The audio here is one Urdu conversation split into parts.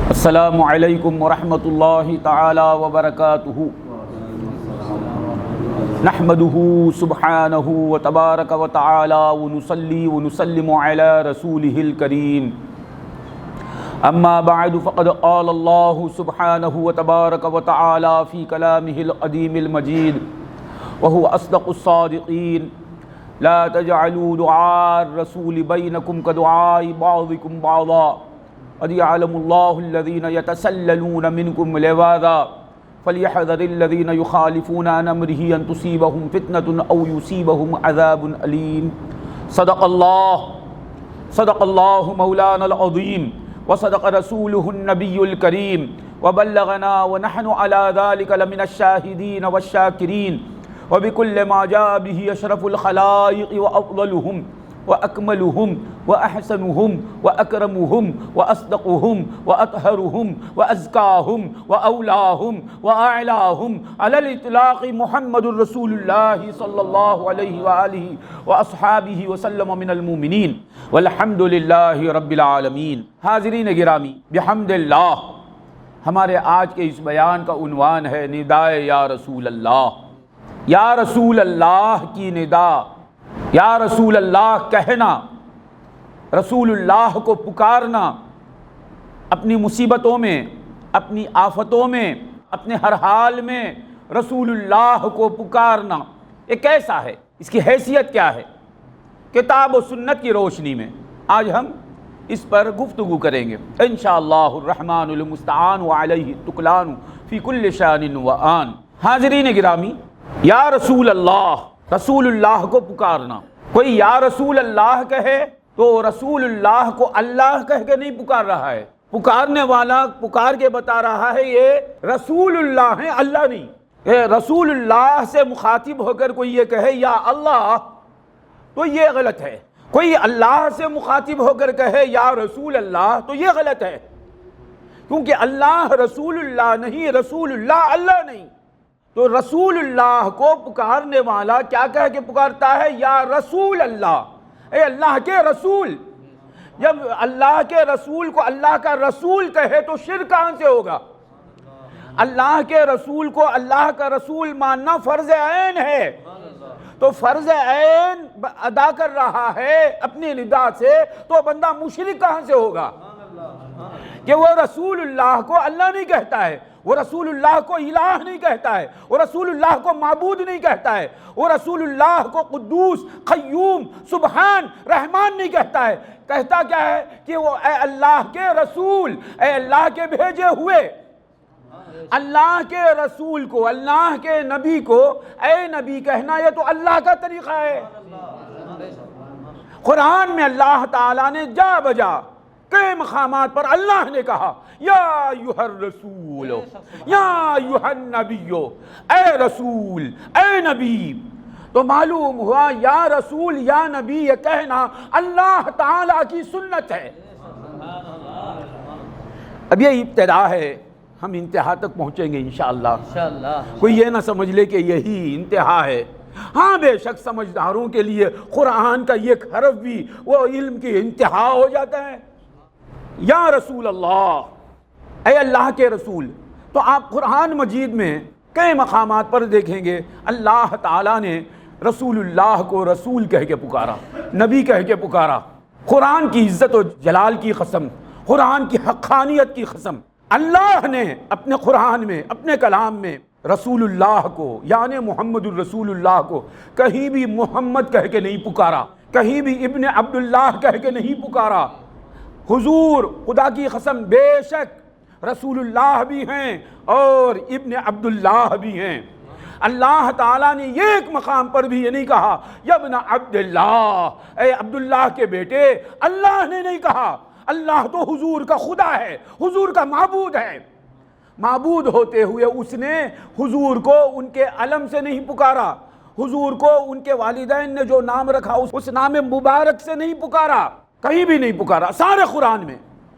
السلام علیکم ورحمۃ اللہ تعالی وبرکاتہ۔ نحمده سبحانہ وتبارک وتعالی ونصلی ونسلم علی رسولہ الکریم، اما بعد فقد قال اللہ سبحانہ وتبارک وتعالی فی کلامہ القدیم المجید وهو اصدق الصادقین، لا تجعلوا دعاء الرسول بینکم کدعاء بعضکم بعضا قد يعلم الله الذين يتسللون منكم لواذا فليحذر الذين يخالفون عن امره ان تصيبهم فتنة او يصيبهم عذاب أليم۔ صدق الله مولانا العظيم وصدق رسوله النبي الكريم وبلغنا ونحن على ذلك لمن الشاهدين والشاكرين، وبكل ما جاء به أشرف الخلائق وأفضلهم وأكملهم وأحسنهم وأكرمهم وأصدقهم وأطهرهم وأزكاهم وأولاهم وأعلاهم على الإطلاق محمد رسول الله صلى الله عليه وآله وأصحابه وسلم من المؤمنين والحمد لله رب العالمين۔ حاضرین گرامی، بحمد اللہ ہمارے آج کے اس بیان کا عنوان ہے ندائے یا رسول اللہ۔ یا رسول اللہ کی ندا، یا رسول اللہ کہنا، رسول اللہ کو پکارنا، اپنی مصیبتوں میں، اپنی آفتوں میں، اپنے ہر حال میں رسول اللہ کو پکارنا، یہ کیسا ہے؟ اس کی حیثیت کیا ہے؟ کتاب و سنت کی روشنی میں آج ہم اس پر گفتگو کریں گے انشاءاللہ الرحمن المستعان وعلیہ التکلان فی کل شان و آن۔ حاضرین گرامی، یا رسول اللہ، رسول اللہ کو پکارنا۔ کوئی یا رسول اللہ کہے تو رسول اللہ کو اللہ کہہ کے نہیں پکار رہا ہے، پکارنے والا پکار کے بتا رہا ہے یہ رسول اللہ ہے، اللہ نہیں۔ کہ رسول اللہ سے مخاطب ہو کر کوئی یہ کہے یا اللہ تو یہ غلط ہے، کوئی اللہ سے مخاطب ہو کر کہے یا رسول اللہ تو یہ غلط ہے، کیونکہ اللہ رسول اللہ نہیں، رسول اللہ اللہ نہیں۔ تو رسول اللہ کو پکارنے والا کیا کہہ کے پکارتا ہے؟ یا رسول اللہ، اے اللہ کے رسول۔ جب اللہ کے رسول کو اللہ کا رسول کہے تو شرک کہاں سے ہوگا؟ اللہ کے رسول کو اللہ کا رسول ماننا فرض عین ہے، تو فرض عین ادا کر رہا ہے اپنی ندا سے، تو بندہ مشرک کہاں سے ہوگا؟ کہ وہ رسول اللہ کو اللہ نہیں کہتا ہے، وہ رسول اللہ کو الہ نہیں کہتا ہے، وہ رسول اللہ کو معبود نہیں کہتا ہے، وہ رسول اللہ کو قدوس، قیوم، سبحان، رحمان نہیں کہتا ہے۔ کہتا کیا ہے؟ کہ وہ اے اللہ کے رسول، اے اللہ کے بھیجے ہوئے۔ اللہ کے رسول کو، اللہ کے نبی کو اے نبی کہنا یہ تو اللہ کا طریقہ ہے۔ قرآن میں اللہ تعالیٰ نے جا بجا کئی مقامات پر اللہ نے کہا یا ایھا الرسول، یا ایھا النبی، اے رسول، اے نبی۔ تو معلوم ہوا یا رسول یا نبی یہ کہنا اللہ تعالیٰ کی سنت ہے۔ اب یہ ابتدا ہے، ہم انتہا تک پہنچیں گے انشاءاللہ۔ کوئی یہ نہ سمجھ لے کہ یہی انتہا ہے۔ ہاں بے شک سمجھداروں کے لیے قرآن کا ایک حرف بھی وہ علم کی انتہا ہو جاتا ہے۔ یا رسول اللہ، اے اللہ کے رسول۔ تو آپ قرآن مجید میں کئی مقامات پر دیکھیں گے اللہ تعالیٰ نے رسول اللہ کو رسول کہہ کے پکارا، نبی کہہ کے پکارا۔ قرآن کی عزت و جلال کی قسم، قرآن کی حقانیت کی قسم، اللہ نے اپنے قرآن میں، اپنے کلام میں رسول اللہ کو یعنی محمد الرسول اللہ کو کہیں بھی محمد کہہ کے نہیں پکارا، کہیں بھی ابن عبداللہ کہہ کے نہیں پکارا۔ حضور خدا کی قسم بے شک رسول اللہ بھی ہیں اور ابن عبداللہ بھی ہیں۔ اللہ تعالیٰ نے ایک مقام پر بھی یہ نہیں کہا یا ابن عبداللہ، اے عبداللہ کے بیٹے، اللہ نے نہیں کہا۔ اللہ تو حضور کا خدا ہے، حضور کا معبود ہے۔ معبود ہوتے ہوئے اس نے حضور کو ان کے علم سے نہیں پکارا، حضور کو ان کے والدین نے جو نام رکھا اس نام مبارک سے نہیں پکارا، کہیں بھی نہیں پکارا۔ سارے قرآن میں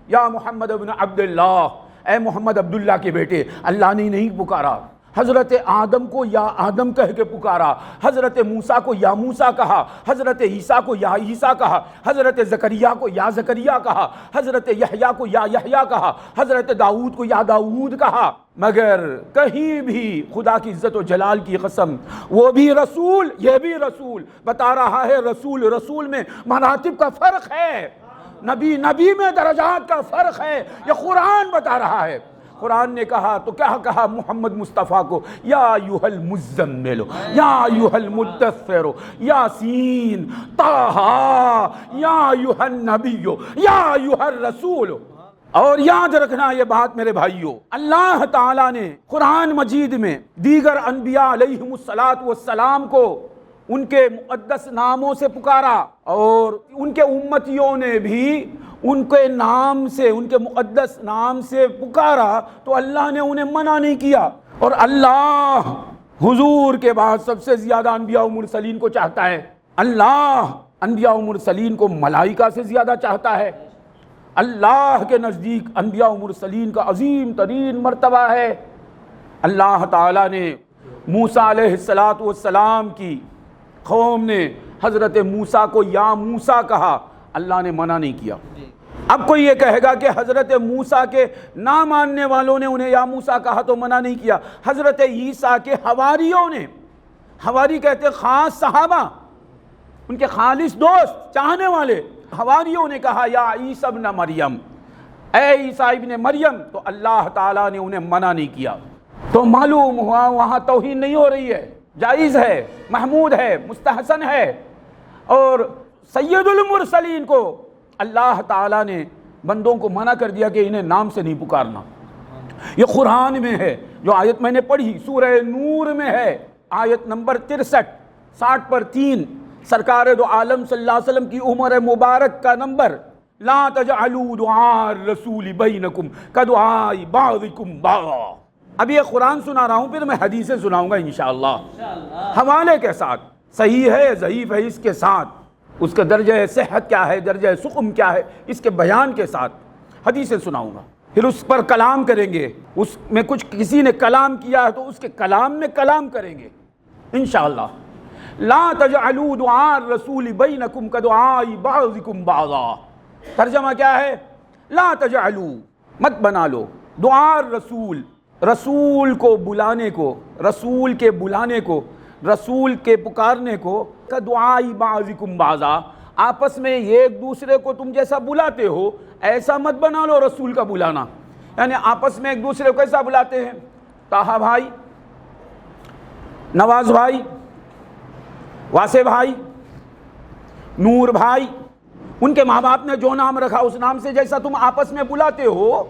یا محمد ابن عبداللہ، اے محمد عبداللہ کے بیٹے، اللہ نے نہیں پکارا۔ حضرت آدم کو یا آدم کہہ کے پکارا، حضرت موسیٰ کو یا موسیٰ کہا، حضرت عیسیٰ کو یا عیسیٰ کہا، حضرت زکریا کو یا زکریا کہا، حضرت یحییٰ کو یا یحییٰ کہا، حضرت داؤد کو یا داؤد کہا، مگر کہیں بھی خدا کی عزت و جلال کی قسم وہ بھی رسول یہ بھی رسول بتا رہا ہے، رسول رسول میں مراتب کا فرق ہے، نبی نبی میں درجات کا فرق ہے، یہ قرآن بتا رہا ہے۔ قرآن نے کہا تو کیا کہا محمد مصطفیٰ کو؟ یا ایھا المزمل، یا ایھا المدثر، یاسین، طٰہٰ، یا ایھا النبی، یا ایھا الرسول۔ اور یاد رکھنا یہ بات میرے بھائیوں، اللہ تعالیٰ نے قرآن مجید میں دیگر انبیاء علیہم السلام کو ان کے مقدس ناموں سے پکارا، اور ان کے امتیوں نے بھی ان کے نام سے، ان کے مقدس نام سے پکارا تو اللہ نے انہیں منع نہیں کیا۔ اور اللہ حضور کے بعد سب سے زیادہ انبیاء و مرسلین کو چاہتا ہے، اللہ انبیاء و مرسلین کو ملائکہ سے زیادہ چاہتا ہے، اللہ کے نزدیک انبیاء و مرسلین کا عظیم ترین مرتبہ ہے۔ اللہ تعالیٰ نے موسیٰ علیہ السلام کی قوم نے حضرت موسیٰ کو یا موسیٰ کہا، اللہ نے منع نہیں کیا۔ اب کوئی یہ کہے گا کہ حضرت موسیٰ کے نہ ماننے والوں نے انہیں یا موسیٰ کہا تو منع نہیں کیا، حضرت عیسیٰ کے حواریوں نے، حواری کہتے خاص صحابہ، ان کے خالص دوست چاہنے والے، حواریوں نے کہا یا عیسیٰ ابن مریم، اے عیسیٰ ابن مریم، تو اللہ تعالیٰ نے انہیں منع نہیں کیا۔ تو معلوم ہوا وہاں توہین نہیں ہو رہی ہے، جائز ہے، محمود ہے، مستحسن ہے۔ اور سید المرسلین کو اللہ تعالیٰ نے بندوں کو منع کر دیا کہ انہیں نام سے نہیں پکارنا۔ یہ قرآن میں ہے، جو آیت میں نے پڑھی سورہ نور میں ہے، آیت نمبر 63، 60 پر 3، سرکار دو عالم صلی اللہ علیہ وسلم کی عمر مبارک کا نمبر، لا تجعلوا دعاء الرسول بینکم کدعاء بعضکم بعضا۔ اب یہ قرآن سنا رہا ہوں، پھر میں حدیثیں سناؤں گا انشاءاللہ حوالے کے ساتھ، صحیح ہے ضعیف ہے اس کے ساتھ، اس کا درجہ صحت کیا ہے، درجہ سقم کیا ہے، اس کے بیان کے ساتھ حدیثیں سناؤں گا، پھر اس پر کلام کریں گے، اس میں کچھ کسی نے کلام کیا ہے تو اس کے کلام میں کلام کریں گے انشاءاللہ۔ لا تجعلوا دعاء الرسول بینکم کدعاء بعضکم بعضا، ترجمہ کیا ہے؟ لا تجعلوا، مت بنا لو، دعاء الرسول، رسول کو بلانے کو، رسول کے بلانے کو، رسول کے پکارنے کو، کدعاء بعضکم بعضا، آپس میں ایک دوسرے کو تم جیسا بلاتے ہو ایسا مت بنا لو رسول کا بلانا، یعنی آپس میں ایک دوسرے کو کیسا بلاتے ہیں؟ طٰہٰ بھائی، نواز بھائی، واسع بھائی، نور بھائی، ان کے ماں باپ نے جو نام رکھا اس نام سے جیسا تم آپس میں بلاتے ہو،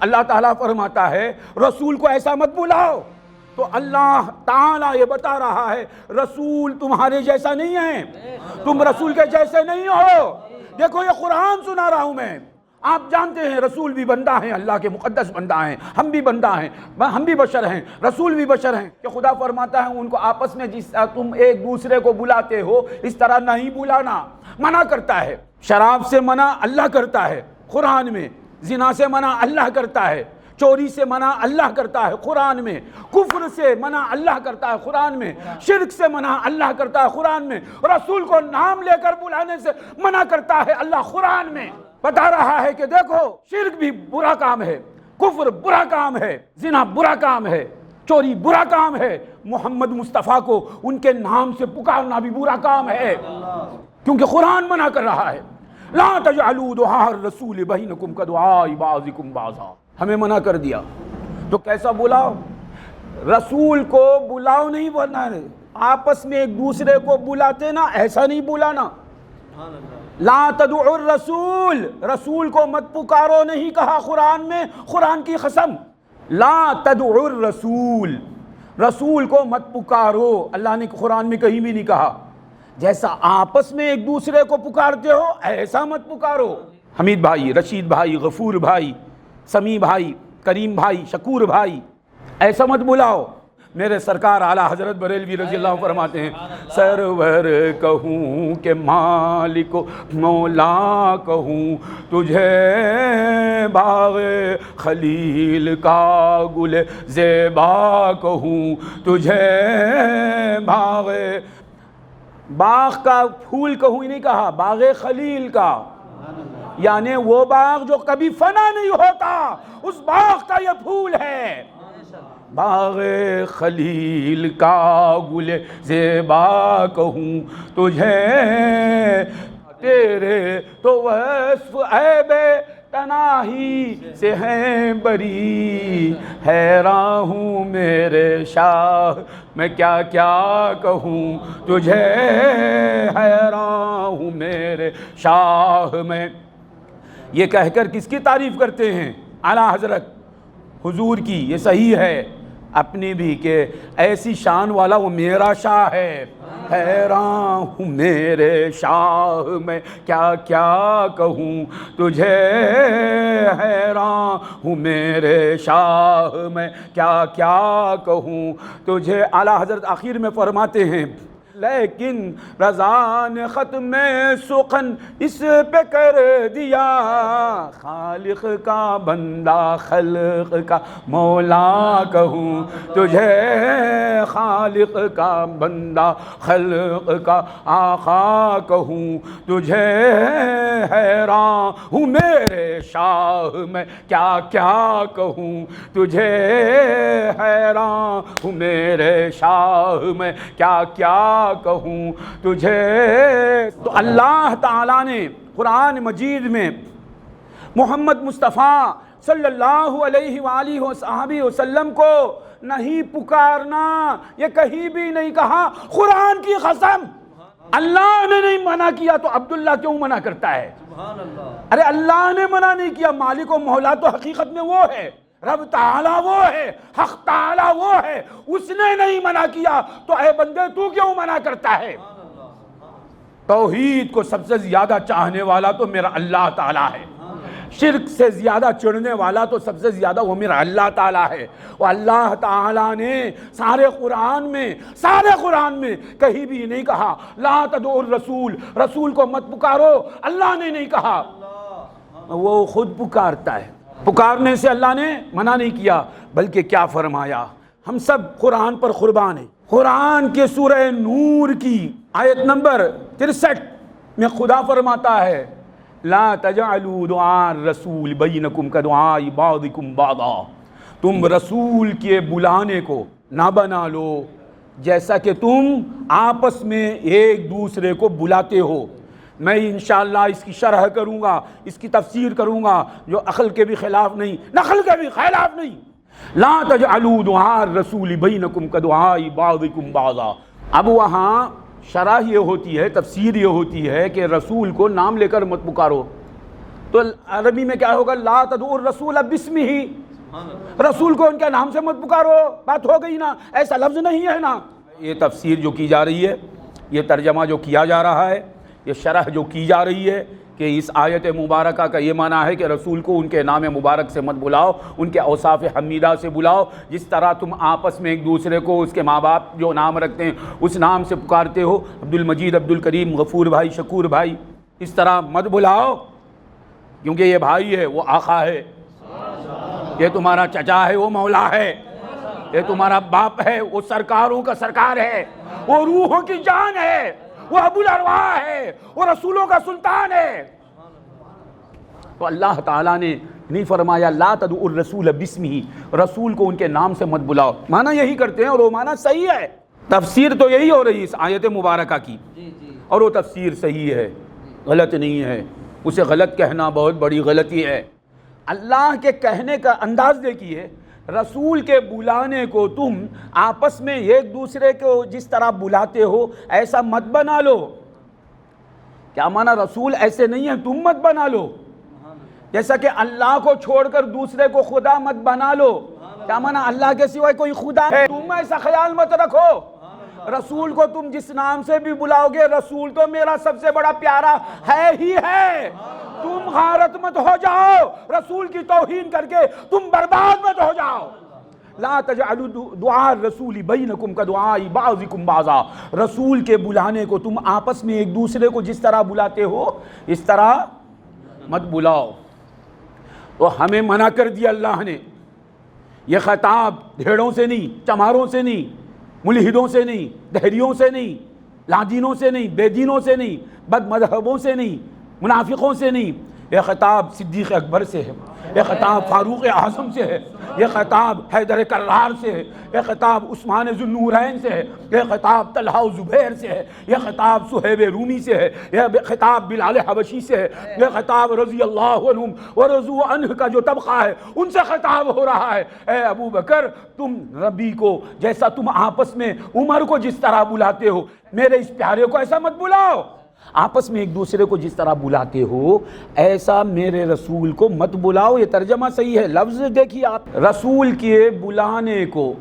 اللہ تعالیٰ فرماتا ہے رسول کو ایسا مت بلاؤ۔ تو اللہ تعالیٰ یہ بتا رہا ہے رسول تمہارے جیسا نہیں ہے، تم رسول کے جیسے نہیں ہو۔ دیکھو یہ قرآن سنا رہا ہوں میں، آپ جانتے ہیں رسول بھی بندہ ہیں، اللہ کے مقدس بندہ ہیں، ہم بھی بندہ ہیں، ہم بھی بشر ہیں، رسول بھی بشر ہیں، کہ خدا فرماتا ہے ان کو آپس میں جس طرح تم ایک دوسرے کو بلاتے ہو اس طرح نہیں بلانا، منع کرتا ہے۔ شراب سے منع اللہ کرتا ہے قرآن میں، زنا سے منع اللہ کرتا ہے، چوری سے منع اللہ کرتا ہے قرآن میں، کفر سے منع اللہ کرتا ہے قرآن میں، شرک سے منع اللہ کرتا ہے قرآن میں، رسول کو نام لے کر بلانے سے منع کرتا ہے اللہ قرآن میں۔ بتا رہا ہے کہ دیکھو شرک بھی برا کام ہے، کفر برا کام ہے، زنا برا کام ہے، چوری برا کام ہے، محمد مصطفیٰ کو ان کے نام سے پکارنا بھی برا کام ہے، کیونکہ قرآن منع کر رہا ہے لا تجعلوا دعاء الرسول بینکم کدعاء بعضکم بعضا، ہمیں منع کر دیا۔ تو کیسا بلاؤ؟ رسول کو بلاؤ نہیں بولنا ہے، آپس میں ایک دوسرے کو بلاتے نا ایسا نہیں بلانا۔ لا تدعوا الرسول، رسول کو مت پکارو نہیں کہا قرآن میں، قرآن کی قسم، لا تدعوا الرسول، رسول کو مت پکارو، اللہ نے قرآن میں کہیں بھی نہیں کہا جیسا آپس میں ایک دوسرے کو پکارتے ہو ایسا مت پکارو۔ حمید بھائی، رشید بھائی، غفور بھائی، سمیع بھائی، کریم بھائی، شکور بھائی، ایسا مت بلاؤ۔ میرے سرکار اعلیٰ حضرت بریلوی رضی اللہ عنہ فرماتے ہیں سرور کہوں کہ مالک و مولا کہوں تجھے باغ خلیل کا گل زیبا کہوں تجھے باغ کا پھول کہوں ہی نہیں کہا، باغ خلیل کا، یعنی وہ باغ جو کبھی فنا نہیں ہوتا، اس باغ کا یہ پھول ہے۔ باغ خلیل کا گل زیبا کہوں تجھے تیرے تو وصف عیب تناہی سے ہیں بری، حیران ہوں میرے شاہ میں کیا کیا کہوں تجھے، حیران ہوں میرے شاہ میں۔ یہ کہہ کر کس کی تعریف کرتے ہیں؟ اعلیٰ حضرت حضور کی۔ یہ صحیح ہے اپنی بھی کہ ایسی شان والا وہ میرا شاہ ہے۔ حیران ہوں میرے شاہ میں کیا کیا کہوں تجھے، حیران ہوں میرے شاہ میں کیا کیا کہوں تجھے۔ اعلیٰ حضرت آخر میں فرماتے ہیں لیکن رضا نے ختم سخن اس پہ کر دیا، خالق کا بندہ خلق کا مولا کہوں تجھے، خالق کا بندہ خلق کا آقا کہوں تجھے، حیران ہوں میرے شاہ میں کیا کیا کہوں تجھے، حیران ہوں میرے شاہ میں کیا کیا کہوں تجھے۔ تو اللہ تعالیٰ نے قرآن مجید میں محمد مصطفیٰ صلی اللہ علیہ وآلہ وصحبہ وسلم کو نہیں پکارنا یہ کہیں بھی نہیں کہا۔ قرآن کی قسم اللہ نے نہیں منع کیا تو عبداللہ کیوں منع کرتا ہے؟ ارے اللہ نے منع نہیں کیا، مالک و مولا تو حقیقت میں وہ ہے، رب تعالیٰ وہ ہے، حق تعالیٰ وہ ہے، اس نے نہیں منع کیا تو اے بندے تو کیوں منع کرتا ہے؟ توحید کو سب سے زیادہ چاہنے والا تو میرا اللہ تعالیٰ ہے، شرک سے زیادہ چڑھنے والا تو سب سے زیادہ وہ میرا اللہ تعالیٰ ہے۔ وہ اللہ تعالیٰ نے سارے قرآن میں کہیں بھی نہیں کہا لا تدعوا الرسول، رسول کو مت پکارو، اللہ نے نہیں کہا، وہ خود پکارتا ہے۔ پکارنے سے اللہ نے منع نہیں کیا، بلکہ کیا فرمایا؟ ہم سب قرآن پر قربان ہیں۔ قرآن کے سورہ نور کی آیت نمبر 63 میں خدا فرماتا ہے لا تجعلوا دعاء الرسول بینکم کدعاء بعضکم بعضا، تم رسول کے بلانے کو نہ بنا لو جیسا کہ تم آپس میں ایک دوسرے کو بلاتے ہو۔ میں انشاءاللہ اس کی شرح کروں گا، اس کی تفسیر کروں گا جو عقل کے بھی خلاف نہیں، نقل کے بھی خلاف نہیں۔ لا تجعلوا دعاء الرسول بینکم کدعاء بعضکم بعضا۔ اب وہاں شرح یہ ہوتی ہے، تفسیر یہ ہوتی ہے کہ رسول کو نام لے کر مت پکارو، تو عربی میں کیا ہوگا؟ لا تدعوا الرسول باسمہ، رسول کو ان کے نام سے مت پکارو، بات ہو گئی نا، ایسا لفظ نہیں ہے نا۔ یہ تفسیر جو کی جا رہی ہے، یہ ترجمہ جو کیا جا رہا ہے، یہ شرح جو کی جا رہی ہے کہ اس آیت مبارکہ کا یہ معنی ہے کہ رسول کو ان کے نام مبارک سے مت بلاؤ، ان کے اوصاف حمیدہ سے بلاؤ، جس طرح تم آپس میں ایک دوسرے کو اس کے ماں باپ جو نام رکھتے ہیں اس نام سے پکارتے ہو، عبد المجید، عبد الکریم، غفور بھائی، شکور بھائی، اس طرح مت بلاؤ، کیونکہ یہ بھائی ہے وہ آقا ہے، یہ تمہارا چچا ہے وہ مولا ہے، یہ تمہارا باپ ہے وہ سرکاروں کا سرکار ہے، وہ روحوں کی جان ہے، وہ ابو الارواح ہے، وہ رسولوں کا سلطان ہے۔ تو اللہ تعالیٰ نے نہیں فرمایا لا تدعوا الرسول باسمہ، رسول کو ان کے نام سے مت بلاؤ، معنی یہی کرتے ہیں اور وہ معنی صحیح ہے، تفسیر تو یہی ہو رہی ہے اس آیت مبارکہ کی، اور وہ تفسیر صحیح ہے، غلط نہیں ہے، اسے غلط کہنا بہت بڑی غلطی ہے۔ اللہ کے کہنے کا انداز دیکھیے، رسول کے بلانے کو تم آپس میں ایک دوسرے کو جس طرح بلاتے ہو ایسا مت بنا لو۔ کیا مانا؟ رسول ایسے نہیں ہے، تم مت بنا لو، جیسا کہ اللہ کو چھوڑ کر دوسرے کو خدا مت بنا لو۔ کیا مانا؟ اللہ کے سوائے کوئی خدا ہے، تم ایسا خیال مت رکھو۔ رسول کو تم جس نام سے بھی بلاؤ گے، رسول تو میرا سب سے بڑا پیارا ہے ہی ہے، تم غارت مت ہو جاؤ، رسول کی توہین کر کے تم برباد مت ہو جاؤ۔ لا تجعلوا دعاء الرسول بینکم کدعاء بعضکم بعضا، رسول کے بلانے کو تم آپس میں ایک دوسرے کو جس طرح بلاتے ہو اس طرح مت بلاؤ۔ تو ہمیں منع کر دیا اللہ نے، یہ خطاب بھیڑوں سے نہیں، چماروں سے نہیں، ملحدوں سے نہیں، دہریوں سے نہیں، لادینوں سے نہیں، بے دینوں سے نہیں، بد مذہبوں سے نہیں، منافقوں سے نہیں، یہ خطاب صدیق اکبر سے ہے، یہ خطاب فاروق اعظم سے ہے، یہ خطاب حیدر کرار سے ہے، یہ خطاب عثمان ذو النورین سے ہے، یہ خطاب طلحہ و زبیر سے ہے، یہ خطاب صہیب رومی سے ہے، یہ خطاب بلال حبشی سے ہے، یہ خطاب رضی اللہ عنہم ورضوا عنہ کا جو طبقہ ہے ان سے خطاب ہو رہا ہے۔ اے ابو بکر، تم نبی کو جیسا تم آپس میں عمر کو جس طرح بلاتے ہو میرے اس پیارے کو ایسا مت بلاؤ، آپس میں ایک دوسرے کو جس طرح بلاتے ہو ایسا میرے رسول کو مت بلاؤ۔ یہ ترجمہ صحیح ہے، لفظ دیکھیے آپ، رسول کے بلانے کو،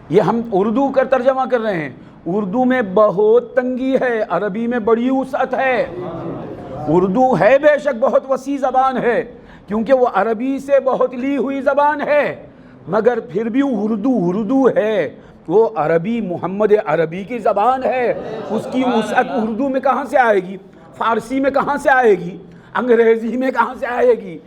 یہ ہم اردو کا ترجمہ کر رہے ہیں، اردو میں بہت تنگی ہے، عربی میں بڑی وسعت ہے۔ اردو ہے بے شک بہت وسیع زبان ہے کیونکہ وہ عربی سے بہت لی ہوئی زبان ہے، مگر پھر بھی اردو ہے، وہ عربی محمد عربی کی زبان ہے، اس کی وسعت اردو میں کہاں سے آئے گی، فارسی میں کہاں سے آئے گی، انگریزی میں کہاں سے آئے گی،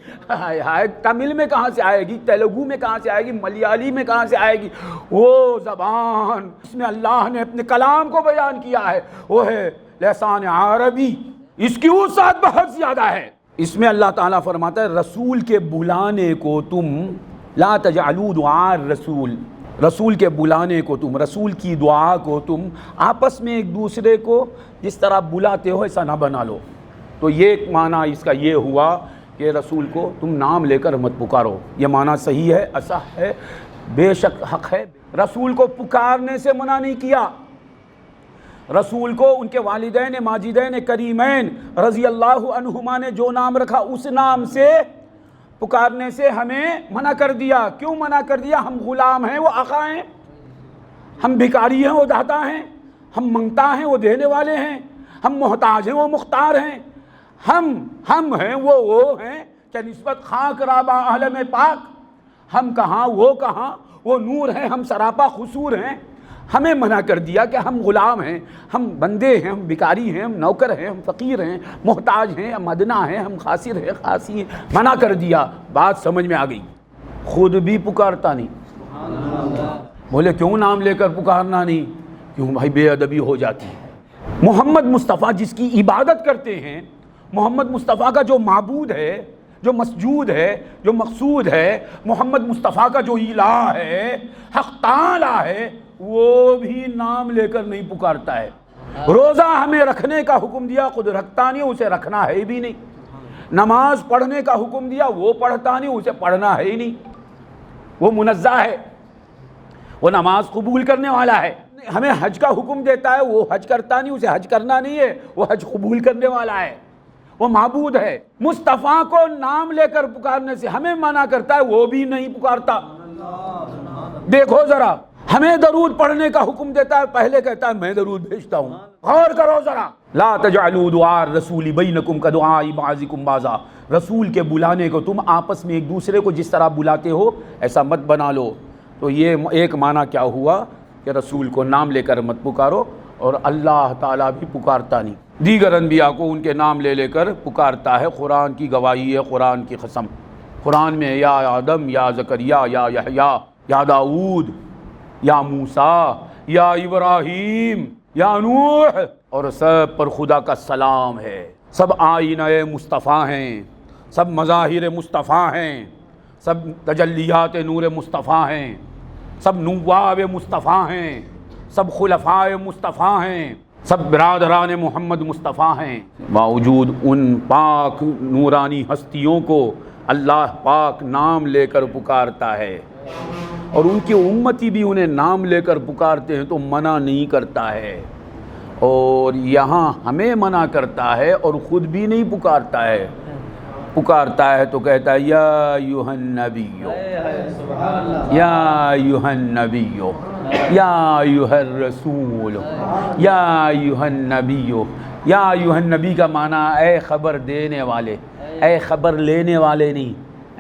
تمل میں کہاں سے آئے گی، تیلگو میں کہاں سے آئے گی، ملیالی میں کہاں سے آئے گی؟ وہ زبان اس میں اللہ نے اپنے کلام کو بیان کیا ہے، وہ ہے لسان عربی، اس کی وسعت بہت زیادہ ہے۔ اس میں اللہ تعالیٰ فرماتا ہے رسول کے بلانے کو تم لا تجعلوا دعاء الرسول، رسول کے بلانے کو تم، رسول کی دعا کو تم آپس میں ایک دوسرے کو جس طرح بلاتے ہو ایسا نہ بنا لو۔ تو یہ ایک معنی اس کا یہ ہوا کہ رسول کو تم نام لے کر مت پکارو، یہ معنی صحیح ہے، اصح ہے، بے شک حق ہے۔ رسول کو پکارنے سے منع نہیں کیا، رسول کو ان کے والدین ماجدین کریمین رضی اللہ عنہما نے جو نام رکھا اس نام سے پکارنے سے ہمیں منع کر دیا۔ کیوں منع کر دیا؟ ہم غلام ہیں، وہ آقا ہیں، ہم بھکاری ہیں، وہ داتا ہیں، ہم منگتا ہیں، وہ دینے والے ہیں، ہم محتاج ہیں، وہ مختار ہیں، ہم ہیں، وہ ہیں، کہ نسبت خاک رابع عالم پاک، ہم کہاں وہ کہاں، وہ نور ہیں، ہم سراپا قصور ہیں۔ ہمیں منع کر دیا کہ ہم غلام ہیں، ہم بندے ہیں، ہم بھکاری ہیں، ہم نوکر ہیں، ہم فقیر ہیں، محتاج ہیں، ہم مدنہ ہیں، ہم خاسر ہیں، خاصی ہیں، منع کر دیا۔ بات سمجھ میں آ گئی؟ خود بھی پکارتا نہیں، بولے کیوں نام لے کر پکارنا نہیں؟ کیوں بھائی بے ادبی ہو جاتی ہے۔ محمد مصطفیٰ جس کی عبادت کرتے ہیں، محمد مصطفیٰ کا جو معبود ہے، جو مسجود ہے، جو مقصود ہے، محمد مصطفیٰ کا جو الہ ہے، حق تعالی ہے، وہ بھی نام لے کر نہیں پکارتا ہے۔ روزہ ہمیں رکھنے کا حکم دیا، خود رکھتا نہیں، اسے رکھنا ہے بھی نہیں۔ نماز پڑھنے کا حکم دیا، وہ پڑھتا نہیں، اسے پڑھنا ہے ہی نہیں۔ وہ منزہ ہے، وہ نماز قبول کرنے والا ہے۔ ہمیں حج کا حکم دیتا ہے، وہ حج کرتا نہیں، اسے حج کرنا نہیں ہے، وہ حج قبول کرنے والا ہے، وہ معبود ہے۔ مصطفیٰ کو نام لے کر پکارنے سے ہمیں منع کرتا ہے، وہ بھی نہیں پکارتا۔ دیکھو ذرا، ہمیں درود پڑھنے کا حکم دیتا ہے، پہلے کہتا ہے میں درود بھیجتا ہوں۔ غور کرو ذرا، لا تجعلوا دعاء الرسول بینکم کدعاء بعضکم بعضا، رسول کے بلانے کو تم آپس میں ایک دوسرے کو جس طرح بلاتے ہو ایسا مت بنا لو۔ تو یہ ایک معنی کیا ہوا کہ رسول کو نام لے کر مت پکارو، اور اللہ تعالیٰ بھی پکارتا نہیں، دیگر انبیاء کو ان کے نام لے لے کر پکارتا ہے۔ قرآن کی گواہی ہے، قرآن کی قسم، قرآن میں یا آدم، یا زکریا، یا یحییٰ، یا داؤد، یا موسیٰ، یا ابراہیم، یا نوح، اور سب پر خدا کا سلام ہے۔ سب آئینہ مصطفیٰ ہیں، سب مظاہر مصطفیٰ ہیں، سب تجلیات نور مصطفیٰ ہیں، سب نواب مصطفیٰ ہیں، سب خلفاء مصطفیٰ ہیں، سب برادران محمد مصطفیٰ ہیں۔ باوجود ان پاک نورانی ہستیوں کو اللہ پاک نام لے کر پکارتا ہے، اور ان کی امتی بھی انہیں نام لے کر پکارتے ہیں تو منع نہیں کرتا ہے، اور یہاں ہمیں منع کرتا ہے اور خود بھی نہیں پکارتا ہے۔ پکارتا ہے تو کہتا ہے یا ایھا النبی، یا ایھا النبی، یا ایھا الرسول، یا ایھا النبی۔ یا ایھا النبی کا معنی اے خبر دینے والے، اے خبر لینے والے نہیں،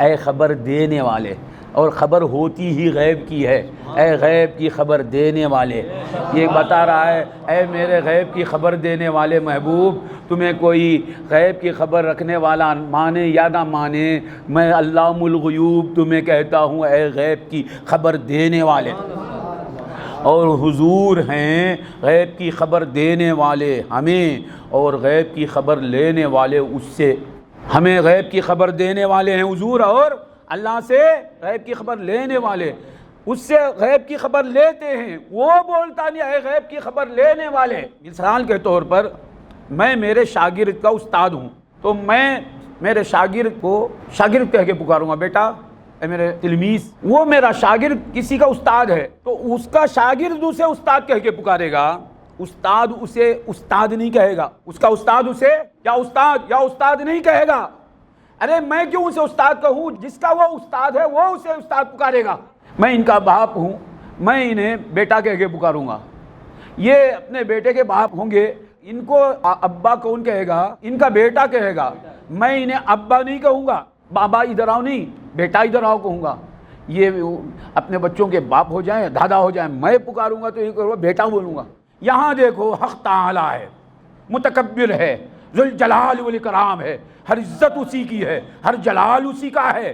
اے خبر دینے والے۔ اور خبر ہوتی ہی غیب کی ہے۔ اے غیب کی خبر دینے والے، یہ بتا رہا ہے اے میرے غیب کی خبر دینے والے محبوب، تمہیں کوئی غیب کی خبر رکھنے والا مانے یا نہ مانے، میں علام الغیوب تمہیں کہتا ہوں اے غیب کی خبر دینے والے۔ اور حضور ہیں غیب کی خبر دینے والے ہمیں، اور غیب کی خبر لینے والے اس سے۔ ہمیں غیب کی خبر دینے والے ہیں حضور، اور اللہ سے غیب کی خبر لینے والے اس سے غیب کی خبر لیتے ہیں۔ وہ بولتا نہیں اے غیب کی خبر لینے والے۔ مثال کے طور پر میں میرے شاگرد کا استاد ہوں، تو میں میرے شاگرد کو شاگرد کہہ کے پکاروں گا، بیٹا اے میرے تلمیذ۔ وہ میرا شاگرد کسی کا استاد ہے تو اس کا شاگرد اسے استاد کہہ کے پکارے گا، استاد اسے استاد نہیں کہے گا، اس کا استاد اسے یا استاد نہیں کہے گا۔ ارے میں کیوں اسے استاد کہوں؟ جس کا وہ استاد ہے وہ اسے استاد پکارے گا۔ میں ان کا باپ ہوں، میں انہیں بیٹا کہہ کے پکاروں گا، یہ اپنے بیٹے کے باپ ہوں گے، ان کو ابا کون کہے گا؟ ان کا بیٹا کہے گا۔ میں انہیں ابا نہیں کہوں گا، بابا ادھر آؤ نہیں، بیٹا ادھر آؤ کہوں گا۔ یہ اپنے بچوں کے باپ ہو جائیں، دادا ہو جائیں، میں پکاروں گا تو یہ کہوں گا بیٹا بولوں گا۔ یہاں دیکھو حق تعالی ہے، متکبر ہے، ذوالجلال والاکرام ہے، ہر عزت اسی کی ہے، ہر جلال اسی کا ہے،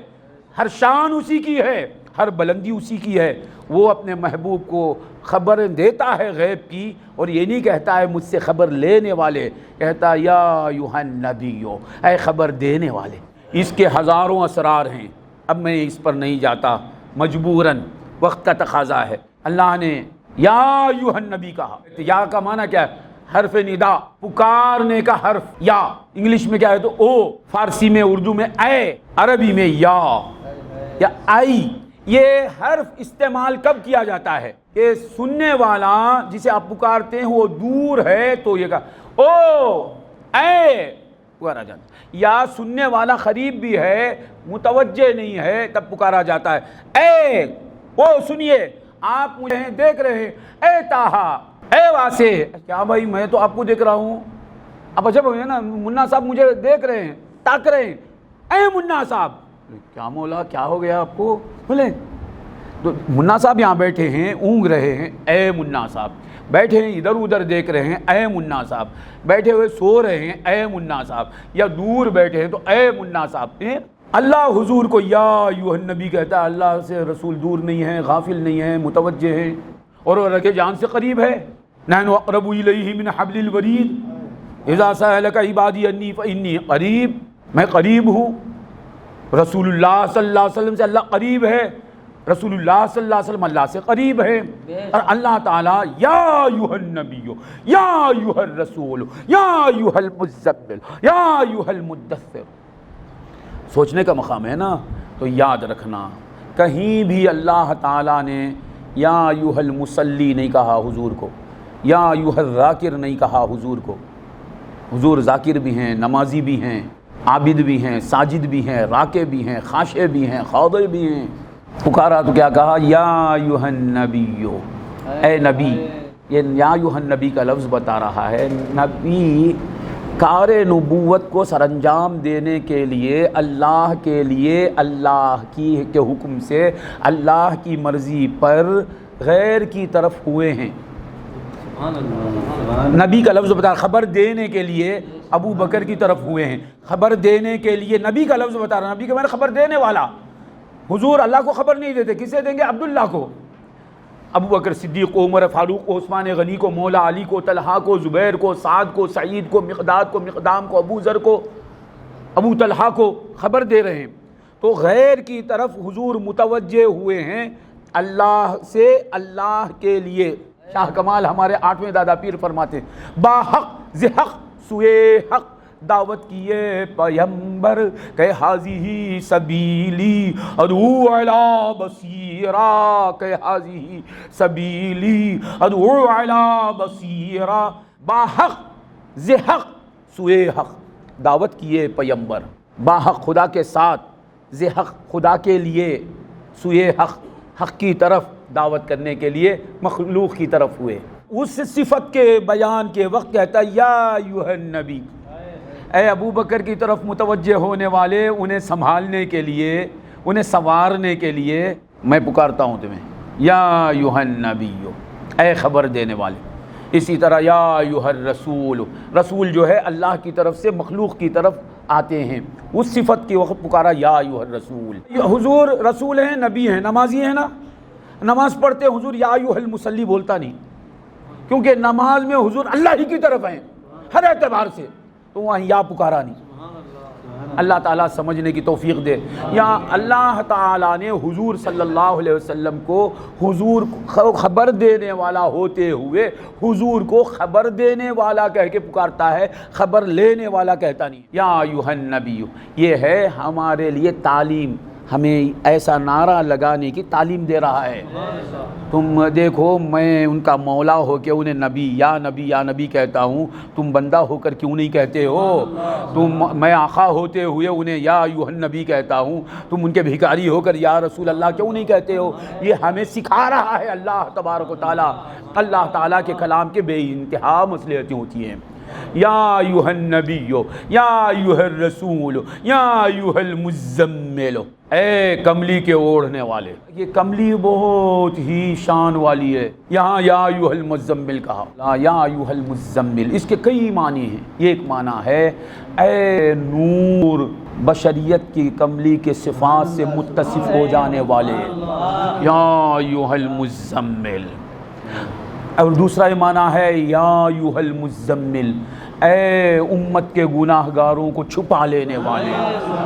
ہر شان اسی کی ہے، ہر بلندی اسی کی ہے۔ وہ اپنے محبوب کو خبر دیتا ہے غیب کی، اور یہ نہیں کہتا ہے مجھ سے خبر لینے والے، کہتا یا ایھا النبیو، اے خبر دینے والے۔ اس کے ہزاروں اسرار ہیں، اب میں اس پر نہیں جاتا، مجبوراً وقت کا تقاضا ہے۔ اللہ نے یا ایھا النبی کہا، یا کا معنی کیا ہے؟ حرف ندا، پکارنے کا حرف۔ یا انگلش میں کیا ہے تو او، فارسی میں، اردو میں اے، عربی میں یا آئی۔ یہ حرف استعمال کب کیا جاتا ہے کہ سننے والا جسے آپ پکارتے ہیں وہ دور ہے تو یہ کہا او اے پکارا جاتا ہے، یا سننے والا قریب بھی ہے متوجہ نہیں ہے تب پکارا جاتا ہے اے او سنیے، آپ مجھے دیکھ رہے ہیں، اے تاہا، اے واسے۔ کیا بھائی میں تو آپ کو دیکھ رہا ہوں، اب اچھا بھائی نا منا صاحب مجھے دیکھ رہے ہیں، تاک رہے ہیں، اے منا صاحب۔ کیا مولا کیا ہو گیا آپ کو؟ بولے تو منا صاحب یہاں بیٹھے ہیں، اونگ رہے ہیں، اے منا صاحب بیٹھے ہیں، ادھر ادھر دیکھ رہے ہیں، اے منا صاحب بیٹھے ہوئے سو رہے ہیں، اے منا صاحب، یا دور بیٹھے ہیں تو اے منا صاحب۔ اللہ حضور کو یا ایھا النبی کہتا ہے، اللہ سے رسول دور نہیں ہے، غافل نہیں ہے، متوجہ ہے، اور وہ رکھے جان سے قریب ہے۔ نحن اقرب الیہ من حبل الورید اذا سألک عبادی انی فانی قریب، میں قریب ہوں۔ رسول اللہ صلی اللہ علیہ وسلم سے اللہ قریب ہے، رسول اللہ صلی اللہ علیہ وسلم اللہ سے قریب ہے، اور اللہ تعالیٰ یا ایھا النبی، یا ایھا الرسول، یا ایھا المزمل، یا ایھا المدثر۔ سوچنے کا مقام ہے نا، تو یاد رکھنا کہیں بھی اللہ تعالیٰ نے یا ایھا المصلی نہیں کہا حضور کو، یا ایھا الذاکر نہیں کہا حضور کو۔ حضور ذاکر بھی ہیں، نمازی بھی ہیں، عابد بھی ہیں، ساجد بھی ہیں، راکع بھی ہیں، خاشع بھی ہیں، خاضع بھی ہیں۔ پکارا تو کیا کہا؟ یا ایھا النبی، اے نبی۔ یہ یا ایھا النبی کا لفظ بتا رہا ہے نبی کار نبوت کو سر انجام دینے کے لیے اللہ کے لیے، اللہ کے حکم سے، اللہ کی مرضی پر غیر کی طرف ہوئے ہیں۔ نبی کا لفظ بتا، خبر دینے کے لیے ابو بکر کی طرف ہوئے ہیں، خبر دینے کے لیے نبی کا لفظ بتا رہا، نبی کے معنی خبر دینے والا۔ حضور اللہ کو خبر نہیں دیتے، کسے دیں گے؟ عبداللہ کو۔ ابو بکر صدیق کو، عمر فاروق کو، عثمان غنی کو، مولا علی کو، طلحہ کو، زبیر کو، سعد کو، سعید کو، مقداد کو، مقدام کو، ابو ذر کو، ابو طلحہ کو خبر دے رہے ہیں۔ تو غیر کی طرف حضور متوجہ ہوئے ہیں اللہ سے، اللہ کے لیے۔ شاہ کمال ہمارے 8ویں دادا پیر فرماتے ہیں با حق ز حق سوئے حق دعوت کیے پیمبر کہ حاضی سبیلی ادعو علی بصیرہ، کہ حاضی سبیلی ادعو علی بصیرہ۔ با حق ز حق سوئے حق دعوت کیے پیمبر، با حق خدا کے ساتھ، ز حق خدا کے لیے، سوئے حق حق کی طرف دعوت کرنے کے لیے مخلوق کی طرف ہوئے۔ اس صفت کے بیان کے وقت کہتا ہے یا ایھا النبی، اے ابو بکر کی طرف متوجہ ہونے والے، انہیں سنبھالنے کے لیے، انہیں سنوارنے کے لیے میں پکارتا ہوں تمہیں یا ایھا النبی، اے خبر دینے والے. اسی طرح یا ایھا الرسول، رسول جو ہے اللہ کی طرف سے مخلوق کی طرف آتے ہیں، اس صفت کے وقت پکارا یا ایھا الرسول. حضور رسول ہیں، نبی ہیں، نمازی ہیں نا، نماز پڑھتے حضور یا ایھا المصلی بولتا نہیں، کیونکہ نماز میں حضور اللہ ہی کی طرف ہیں ہر اعتبار سے، تو وہاں یا پکارا نہیں. اللہ تعالیٰ سمجھنے کی توفیق دے. یا اللہ تعالیٰ نے حضور صلی اللہ علیہ وسلم کو حضور خبر دینے والا ہوتے ہوئے حضور کو خبر دینے والا کہہ کے پکارتا ہے، خبر لینے والا کہتا نہیں. یا ایھا النبی، یہ ہے ہمارے لیے تعلیم، ہمیں ایسا نعرہ لگانے کی تعلیم دے رہا ہے. تم دیکھو میں ان کا مولا ہو کے انہیں نبی یا نبی کہتا ہوں، تم بندہ ہو کر کیوں نہیں کہتے ہو؟ میں آقا ہوتے ہوئے انہیں یا ایھا النبی کہتا ہوں، تم ان کے بھکاری ہو کر یا رسول اللہ کیوں نہیں کہتے ہو؟ یہ ہمیں سکھا رہا ہے اللہ تبارک و تعالیٰ. اللہ تعالیٰ کے کلام کے بے انتہا مصلحتیں ہوتی ہیں. یا ایھا النبی یا ایھا الرسول یا ایھا المزمل، اے کملی کے اوڑھنے والے. یہ کملی بہت ہی شان والی ہے. یہاں یا ایھا المزمل کہا، یا ایھا المزمل، اس کے کئی معنی ہیں. یہ ایک معنی ہے اے نور بشریت کی کملی کے صفات سے متصف ہو جانے والے، یا ایھا المزمل. اور دوسرا یہ معنی ہے یا ایھا المزمل، اے امت کے گناہ گاروں کو چھپا لینے والے،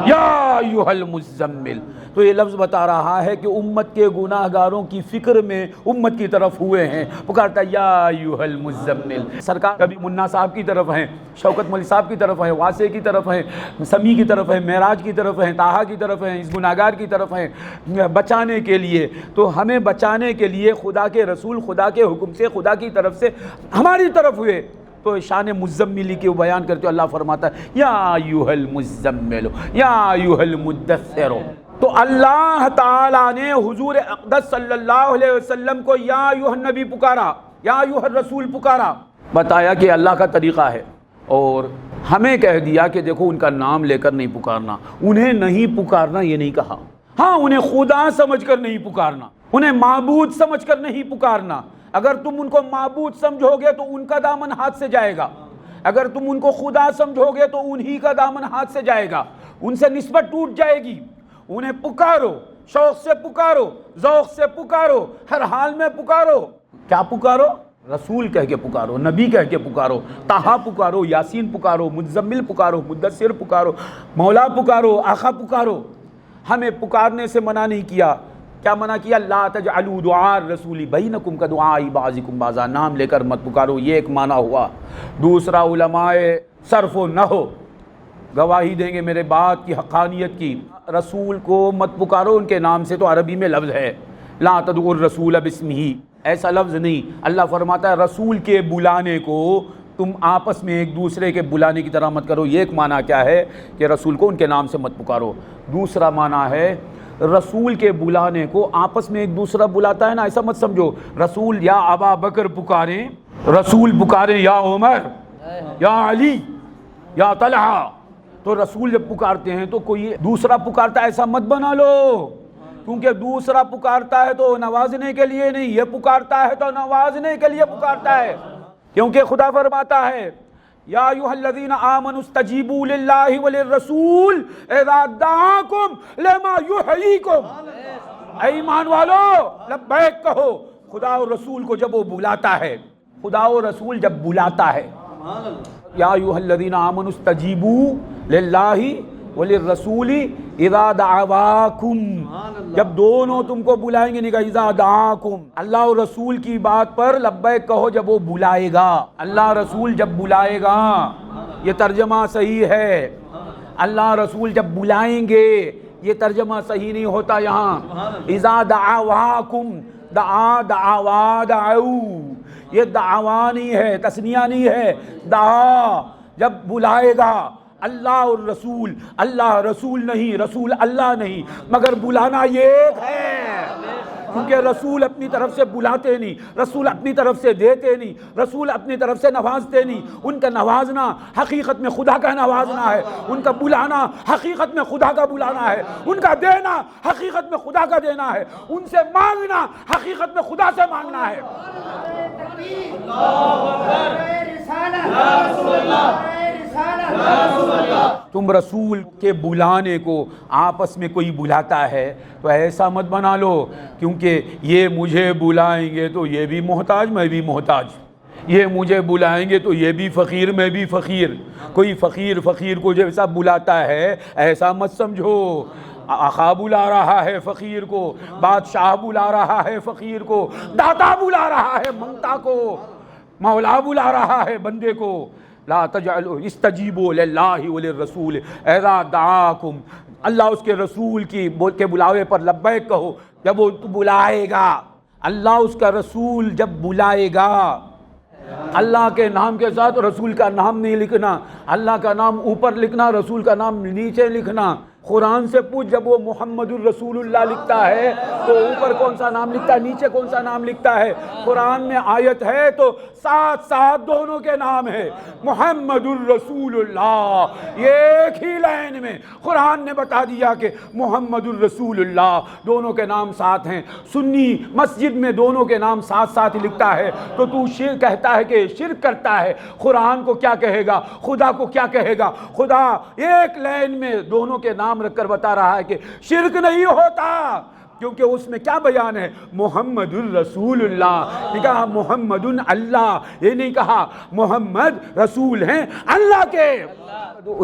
یا ایھا المزمل. تو یہ لفظ بتا رہا ہے کہ امت کے گناہ گاروں کی فکر میں امت کی طرف ہوئے ہیں، پکارتا یا ایھا المزمل. سرکار کبھی منا صاحب کی طرف ہیں، شوکت ملی صاحب کی طرف ہیں، واسع کی طرف ہیں، سمیع کی طرف ہیں، معراج کی طرف ہیں، طٰہٰ کی طرف ہیں، اس گناہگار کی طرف ہیں بچانے کے لیے. تو ہمیں بچانے کے لیے خدا کے رسول خدا کے حکم سے خدا کی طرف سے ہماری طرف ہوئے. تو شان مزملی کے بیان کرتے ہوئے اللہ فرماتا ہے یا ایھا المزمل یا ایھا المدثر. تو اللہ تعالیٰ نے حضور اقدس صلی اللہ علیہ وسلم کو یا ایھا النبی پکارا، یا ایھا الرسول پکارا، بتایا کہ اللہ کا طریقہ ہے. اور ہمیں کہہ دیا کہ دیکھو ان کا نام لے کر نہیں پکارنا، انہیں نہیں پکارنا یہ نہیں کہا. ہاں انہیں خدا سمجھ کر نہیں پکارنا، انہیں معبود سمجھ کر نہیں پکارنا. اگر تم ان کو معبود سمجھو گے تو ان کا دامن ہاتھ سے جائے گا، اگر تم ان کو خدا سمجھو گے تو انہی کا دامن ہاتھ سے جائے گا، ان سے نسبت ٹوٹ جائے گی. انہیں پکارو، شوق سے پکارو، ذوق سے پکارو، ہر حال میں پکارو. کیا پکارو؟ رسول کہہ کے پکارو، نبی کہہ کے پکارو، طٰہٰ پکارو، یاسین پکارو، مزمل پکارو، مدثر پکارو، مولا پکارو، آقا پکارو. ہمیں پکارنے سے منع نہیں کیا. کیا منع کیا؟ لا تجعلوا دعاء الرسول بینکم کدعاء بعضکم بعضا، نام لے کر مت پکارو. یہ ایک معنی ہوا. دوسرا علماء صرف و نحو گواہی دیں گے میرے بات کی حقانیت کی. رسول کو مت پکارو ان کے نام سے، تو عربی میں لفظ ہے لا تدعوا الرسول باسمہ، ایسا لفظ نہیں. اللہ فرماتا ہے رسول کے بلانے کو تم آپس میں ایک دوسرے کے بلانے کی طرح مت کرو. یہ ایک معنی کیا ہے کہ رسول کو ان کے نام سے مت پکارو. دوسرا معنی ہے رسول کے بلانے کو آپس میں ایک دوسرا بلاتا ہے نا، ایسا مت سمجھو رسول یا ابا بکر پکاریں، رسول پکاریں یا عمر یا علی یا طلحہ، تو رسول جب پکارتے ہیں تو کوئی دوسرا پکارتا ہے ایسا مت بنا لو، کیونکہ دوسرا پکارتا ہے تو نوازنے کے لیے نہیں، یہ پکارتا ہے تو نوازنے کے لیے پکارتا ہے. کیونکہ خدا فرماتا ہے یا ایھا الذین آمنوا استجیبوا للہ وللرسول اذا دعاکم لما یحییکم. اے ایمان والو لبیک کہو. خدا اور رسول کو جب وہ بلاتا ہے، خدا اور رسول جب بلاتا ہے، یا ایھا الذین آمنوا استجیبوا للہ وللرسول اذا دعواکم، جب دونوں تم کو بلائیں گے، نہیں کہا اذا دعاکم. اللہ اور رسول کی بات پر لبیک کہو جب وہ بلائے گا. اللہ رسول جب بلائے گا، یہ ترجمہ صحیح ہے. اللہ رسول جب بلائیں گے، یہ ترجمہ صحیح نہیں ہوتا. یہاں اذا دعواکم، دعا دعوا دعو، یہ دعوا نہیں ہے، تثنیہ نہیں ہے. دعا جب بلائے گا اللہ اور رسول، اللہ رسول نہیں، رسول اللہ نہیں، مگر بلانا یہ ایک ہے. کیونکہ رسول اپنی طرف سے بلاتے نہیں، رسول اپنی طرف سے دیتے نہیں، رسول اپنی طرف سے نوازتے نہیں. ان کا نوازنا حقیقت میں خدا کا نوازنا ہے، ان کا بلانا حقیقت میں خدا کا بلانا ہے، ان کا دینا حقیقت میں خدا کا دینا ہے، ان سے مانگنا حقیقت میں خدا سے مانگنا ہے. تم رسول کے بلانے کو آپس میں کوئی بلاتا ہے تو ایسا مت بنا لو کیونکہ یہ مجھے بلائیں گے تو یہ بھی محتاج میں بھی محتاج، یہ مجھے بلائیں گے تو یہ بھی فقیر میں بھی فقیر. کوئی فقیر کو جیسا بلاتا ہے ایسا مت سمجھو. آقا بلا رہا ہے فقیر کو، بادشاہ بلا رہا ہے فقیر کو، داتا بلا رہا ہے منگتا کو، مولا بلا رہا ہے بندے کو. لا تجعلوا استجیبوا للہ وللرسول اذا دعاکم. اللہ اس کے رسول کی کے بلاوے پر لبیک کہو جب وہ بلائے گا. اللہ اس کا رسول جب بلائے گا، اللہ کے نام کے ساتھ رسول کا نام نہیں لکھنا، اللہ کا نام اوپر لکھنا، رسول کا نام نیچے لکھنا. قرآن سے پوچھ جب وہ محمد الرسول اللہ لکھتا ہے تو اوپر کون سا نام لکھتا ہے، نیچے کون سا نام لکھتا ہے؟ قرآن میں آیت ہے تو ساتھ ساتھ دونوں کے نام ہے محمد الرسول اللہ. ایک ہی لائن میں قرآن نے بتا دیا کہ محمد الرسول اللہ، دونوں کے نام ساتھ ہیں. سنی مسجد میں دونوں کے نام ساتھ ساتھ لکھتا ہے تو تو شرک کہتا ہے کہ شرک کرتا ہے. قرآن کو کیا کہے گا، خدا کو کیا کہے گا؟ خدا ایک لائن میں دونوں کے نام رکھ کر بتا رہا ہے کہ شرک نہیں ہوتا، کیونکہ اس میں کیا بیان ہے؟ محمد الرسول اللہ. یہ کہا محمد اللہ، یہ نہیں کہا محمد رسول ہیں اللہ کے.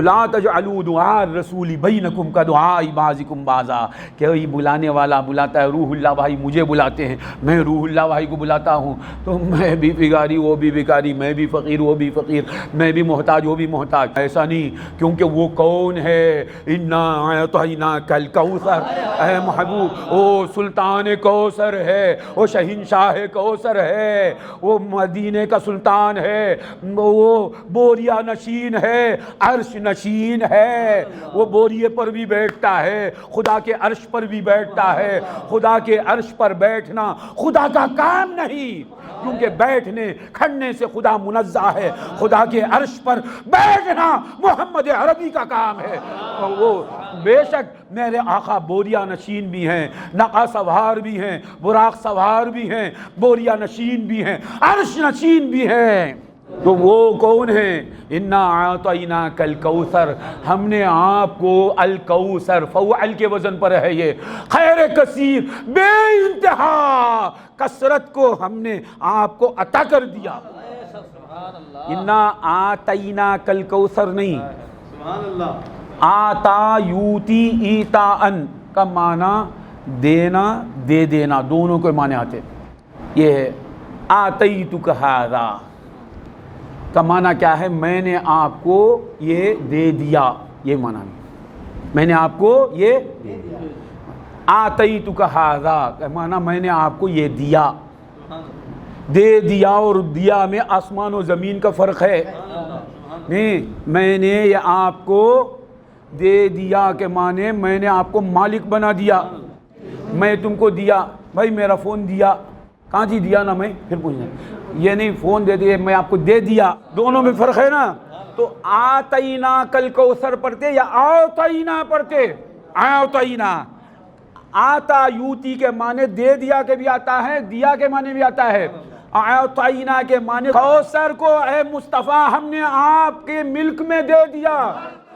لا تجعلوا دعاء الرسول بینکم کدعاء بعضکم بعضا. کہ وہی بلانے والا بلاتا ہے، روح اللہ بھائی مجھے بلاتے ہیں، میں روح اللہ بھائی کو بلاتا ہوں تو میں بھی بھکاری وہ بھی بھکاری، میں بھی فقیر وہ بھی فقیر، میں بھی محتاج وہ بھی محتاج. ایسا نہیں، کیونکہ وہ کون ہے؟ انا اعطیناک الکوثر. اے محبوب وہ سلطان کوثر ہے، وہ شہنشاہ کوثر ہے، وہ مدینے کا سلطان ہے، وہ بوریا نشین ہے، عرش نشین ہے. وہ بوریے پر بھی بیٹھتا ہے، خدا کے عرش پر بھی بیٹھتا ہے. خدا کے عرش پر بیٹھنا خدا کا کام نہیں، کیونکہ بیٹھنے کھڑنے سے خدا منزہ ہے. خدا کے عرش پر بیٹھنا محمد عربی کا کام ہے. وہ بے شک میرے آقا بوریا نشین بھی ہیں، نقا سوار بھی ہیں، براق سوار بھی ہیں، بوریا نشین بھی ہیں، عرش نشین بھی ہیں. تو وہ کون ہیں؟ انا اعطیناک الکوثر. ہم نے آپ کو الکوثر، فوعل کے وزن پر ہے یہ، خیر کثیر بے انتہا کثرت کو ہم نے آپ کو عطا کر دیا. انا اعطیناک الکوثر نہیں، آتا یوتی ایتاءن کا معنی دینا دے دینا، دونوں کے معنی آتے. یہ ہے آتیتک ھذا کا معنی کیا ہے؟ میں نے آپ کو یہ دے دیا، یہ معنی نہیں، میں نے آپ کو یہ دے دیا. آتیتک ھذا کا معنی میں نے آپ کو یہ دیا. دے دیا اور دیا میں آسمان و زمین کا فرق ہے. نہیں، میں نے یہ آپ کو دے دیا کے معنی میں نے آپ کو مالک بنا دیا. میں تم کو دیا، بھائی میرا فون دیا، کہاں جی دیا نا، میں پھر پوچھنا یہ نہیں فون دے دیا، میں آپ کو دے دیا، دونوں میں فرق ہے نا. تو آتیناک الکوثر پڑھتے یا اعطینا پڑھتے؟ اعطینا. آتا یوتی کے معنی دے دیا کے بھی آتا ہے، دیا کے معنی بھی آتا ہے. اعطینا کے معنی کوثر کو اے مصطفیٰ ہم نے آپ کے ملک میں دے دیا،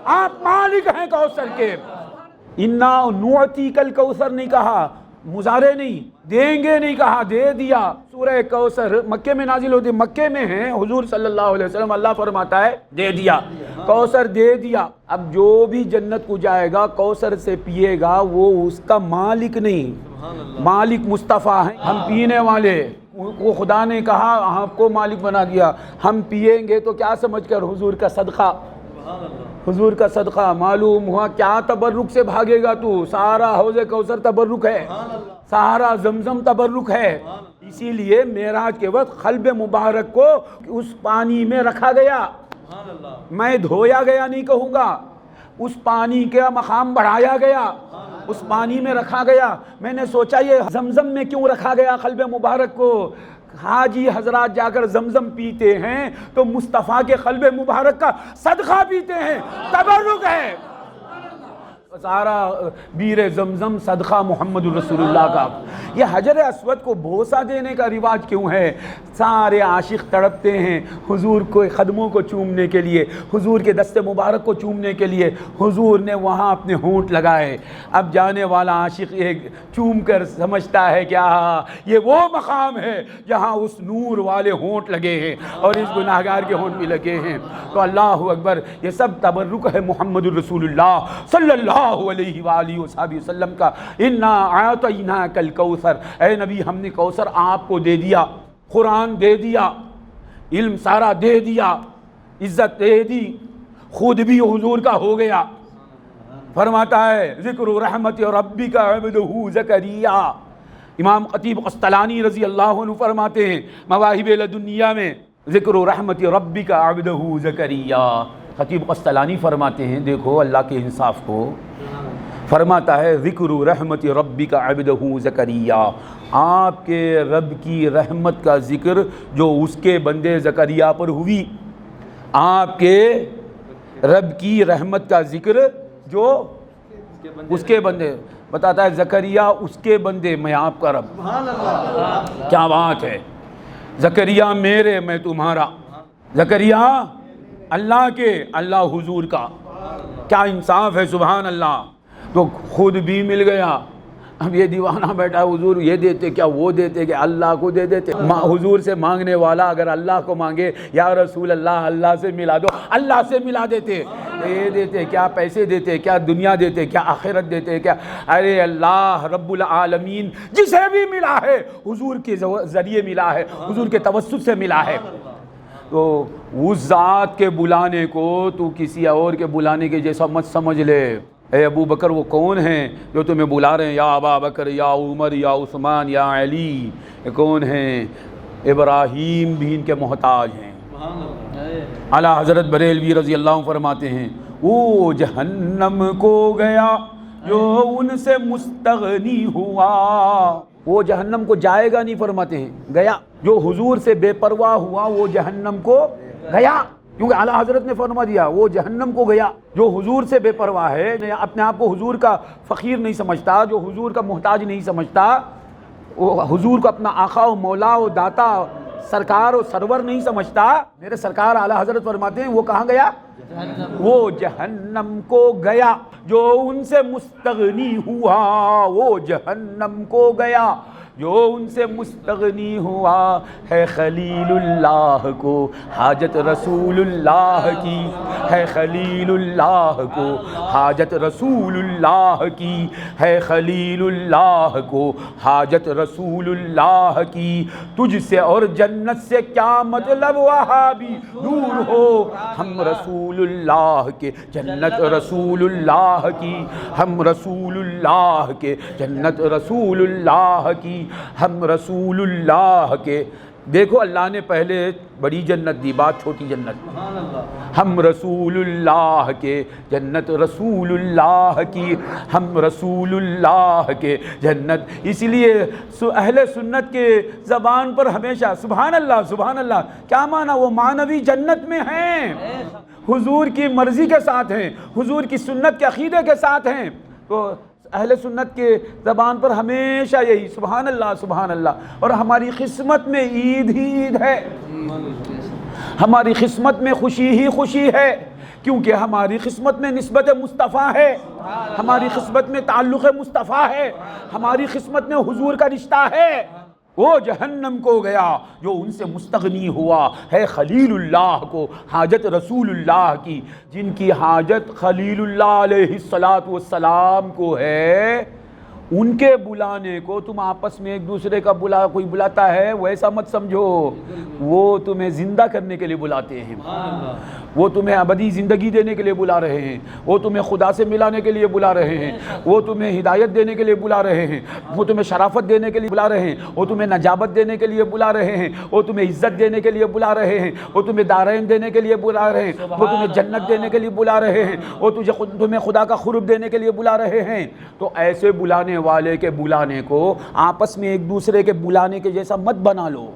آپ مالک ہیں کوثر کے. انا نعطیک الکوثر نہیں کہا، مضارع نہیں، دیں گے نہیں کہا، دے دیا. سورہ کوثر مکے میں نازل ہوتی، مکے میں ہے، حضور صلی اللہ علیہ وسلم اللہ فرماتا ہے دے دیا، کوثر دے دیا. اب جو بھی جنت کو جائے گا کوثر سے پیے گا وہ اس کا مالک نہیں، مالک مصطفیٰ ہیں، ہم پینے والے. وہ خدا نے کہا آپ کو مالک بنا دیا، ہم پیئیں گے تو کیا سمجھ کر؟ حضور کا صدقہ، حضور کا صدقہ. معلوم ہوا کیا تبرک سے بھاگے گا تو؟ سارا حوض کوثر تبرک ہے، سارا زمزم تبرک ہے. اسی لیے معراج کے وقت قلب مبارک کو اس پانی میں رکھا گیا. میں دھویا گیا نہیں کہوں گا، اس پانی کا مقام بڑھایا گیا، اس پانی میں رکھا گیا۔ میں نے سوچا یہ زمزم میں کیوں رکھا گیا قلب مبارک کو؟ حاجی حضرات جا کر زمزم پیتے ہیں تو مصطفیٰ کے قلب مبارک کا صدقہ پیتے ہیں، تبرک ہے۔ سارا بیر زمزم صدقہ محمد رسول اللہ کا۔ یہ حجر اسود کو بوسہ دینے کا رواج کیوں ہے؟ سارے عاشق تڑپتے ہیں حضور کو قدموں کو چومنے کے لیے، حضور کے دست مبارک کو چومنے کے لیے۔ حضور نے وہاں اپنے ہونٹ لگائے۔ اب جانے والا عاشق ایک چوم کر سمجھتا ہے کہ یہ وہ مقام ہے جہاں اس نور والے ہونٹ لگے ہیں اور اس گناہگار کے ہونٹ بھی لگے ہیں۔ تو اللہ اکبر، یہ سب تبرک ہے محمد الرسول اللہ صلی اللہ علیہ وآلہ وسلم کا۔ انا اعطیناک الکوثر، اے نبی ہم نے کوثر آپ کو دے دیا، قرآن دے دیا، علم سارا دے دیا، عزت دے دی، خود بھی حضور کا ہو گیا۔ فرماتا ہے ذکر رحمت ربک عبدہ زکریا۔ امام خطیب قسطلانی رضی اللہ عنہ فرماتے ہیں مواہب لدنیہ میں، ذکر رحمت ربک عبدہ زکریا۔ خطیب قسطلانی فرماتے ہیں دیکھو اللہ کے انصاف کو، فرماتا ہے ذکر رحمت ربک عبدہ زکریا، آپ کے رب کی رحمت کا ذکر جو اس کے بندے زکریا پر ہوئی۔ آپ کے رب کی رحمت کا ذکر جو اس کے بندے، بتاتا ہے زکریا اس کے بندے، میں آپ کا رب۔ کیا بات ہے! زکریا میرے، میں تمہارا۔ زکریا اللہ کے، اللہ حضور کا۔ کیا انصاف ہے، سبحان اللہ۔ تو خود بھی مل گیا۔ اب یہ دیوانہ بیٹھا حضور یہ دیتے کیا، وہ دیتے کہ اللہ کو دے دیتے۔ حضور سے مانگنے والا اگر اللہ کو مانگے یا رسول اللہ اللہ سے ملا دو، اللہ سے ملا دیتے۔ یہ دیتے کیا، پیسے دیتے کیا، دنیا دیتے کیا، آخرت دیتے کیا؟ ارے اللہ رب العالمین جسے بھی ملا ہے حضور کے ذریعے ملا ہے، حضور کے توسط سے ملا ہے۔ تو اس ذات کے بلانے کو تو کسی اور کے بلانے کے جیسا مت سمجھ لے۔ اے ابو بکر وہ کون ہیں جو تمہیں بلا رہے ہیں؟ یا ابا بکر، یا عمر، یا عثمان، یا علی، یہ کون ہیں؟ ابراہیم بھی ان کے محتاج ہیں۔ اعلیٰ حضرت بریلوی رضی اللہ عنہ فرماتے ہیں وہ جہنم کو گیا جو ان سے مستغنی ہوا۔ وہ جہنم کو جائے گا نہیں فرماتے ہیں، گیا۔ جو حضور سے بے پرواہ ہوا وہ جہنم کو گیا، کیونکہ اعلیٰ حضرت نے فرما دیا وہ جہنم کو گیا۔ جو حضور سے بے پرواہ ہے، اپنے آپ کو حضور کا فقیر نہیں سمجھتا، جو حضور کا محتاج نہیں سمجھتا، وہ حضور کو اپنا آقا و مولا و داتا سرکار و سرور نہیں سمجھتا، میرے سرکار اعلیٰ حضرت فرماتے ہیں وہ کہاں گیا؟ وہ جہنم کو گیا جو ان سے مستغنی ہوا۔ وہ جہنم کو گیا جو ان سے مستغنی ہوا ہے خلیل اللہ کو حاجت رسول اللہ کی، ہے خلیل اللہ کو حاجت رسول اللہ کی، ہے خلیل اللہ کو حاجت رسول اللہ کی۔ تجھ سے اور جنت سے کیا مطلب وہابی دور ہو، ہم رسول اللہ کے جنت رسول اللہ کی، ہم رسول اللہ کے جنت رسول اللہ کی، ہم رسول اللہ کے۔ دیکھو اللہ نے پہلے بڑی جنت دی، بات چھوٹی جنت۔ ہم رسول اللہ کے جنت رسول اللہ کی، ہم رسول اللہ کے جنت۔ اس لیے اہل سنت کے زبان پر ہمیشہ سبحان اللہ سبحان اللہ، کیا معنی؟ وہ معنوی جنت میں ہیں، حضور کی مرضی کے ساتھ ہیں، حضور کی سنت کے عقیدے کے ساتھ ہیں۔ تو اہل سنت کے زبان پر ہمیشہ یہی سبحان اللہ سبحان اللہ۔ اور ہماری قسمت میں عید ہی عید ہے، ہماری قسمت میں خوشی ہی خوشی ہے، کیونکہ ہماری قسمت میں نسبت مصطفیٰ ہے، ہماری قسمت میں تعلق مصطفیٰ ہے، ہماری قسمت میں حضور کا رشتہ ہے۔ وہ جہنم کو گیا جو ان سے مستغنی ہوا ہے خلیل اللہ کو حاجت رسول اللہ کی۔ جن کی حاجت خلیل اللہ علیہ الصلاۃ والسلام کو ہے ان کے بلانے کو تم آپس میں ایک دوسرے کا کوئی بلاتا ہے ویسا مت سمجھو، وہ تمہیں زندہ کرنے کے لیے بلاتے ہیں، وہ تمہیں ابدی زندگی دینے کے لیے بلا رہے ہیں، وہ تمہیں خدا سے ملانے کے لیے بلا رہے ہیں، وہ تمہیں ہدایت دینے کے لیے بلا رہے ہیں، وہ تمہیں شرافت دینے کے لیے بلا رہے ہیں، وہ تمہیں نجابت دینے کے لیے بلا رہے ہیں، وہ تمہیں عزت دینے کے لیے بلا رہے ہیں، وہ تمہیں دارین دینے کے لیے بلا رہے ہیں، وہ تمہیں جنت دینے کے لیے بلا رہے ہیں، وہ تمہیں خدا کا قرب دینے کے لیے بلا رہے ہیں۔ تو ایسے بلانے والے کے بلانے کو آپس میں ایک دوسرے کے بلانے کے جیسا مت بنا لو۔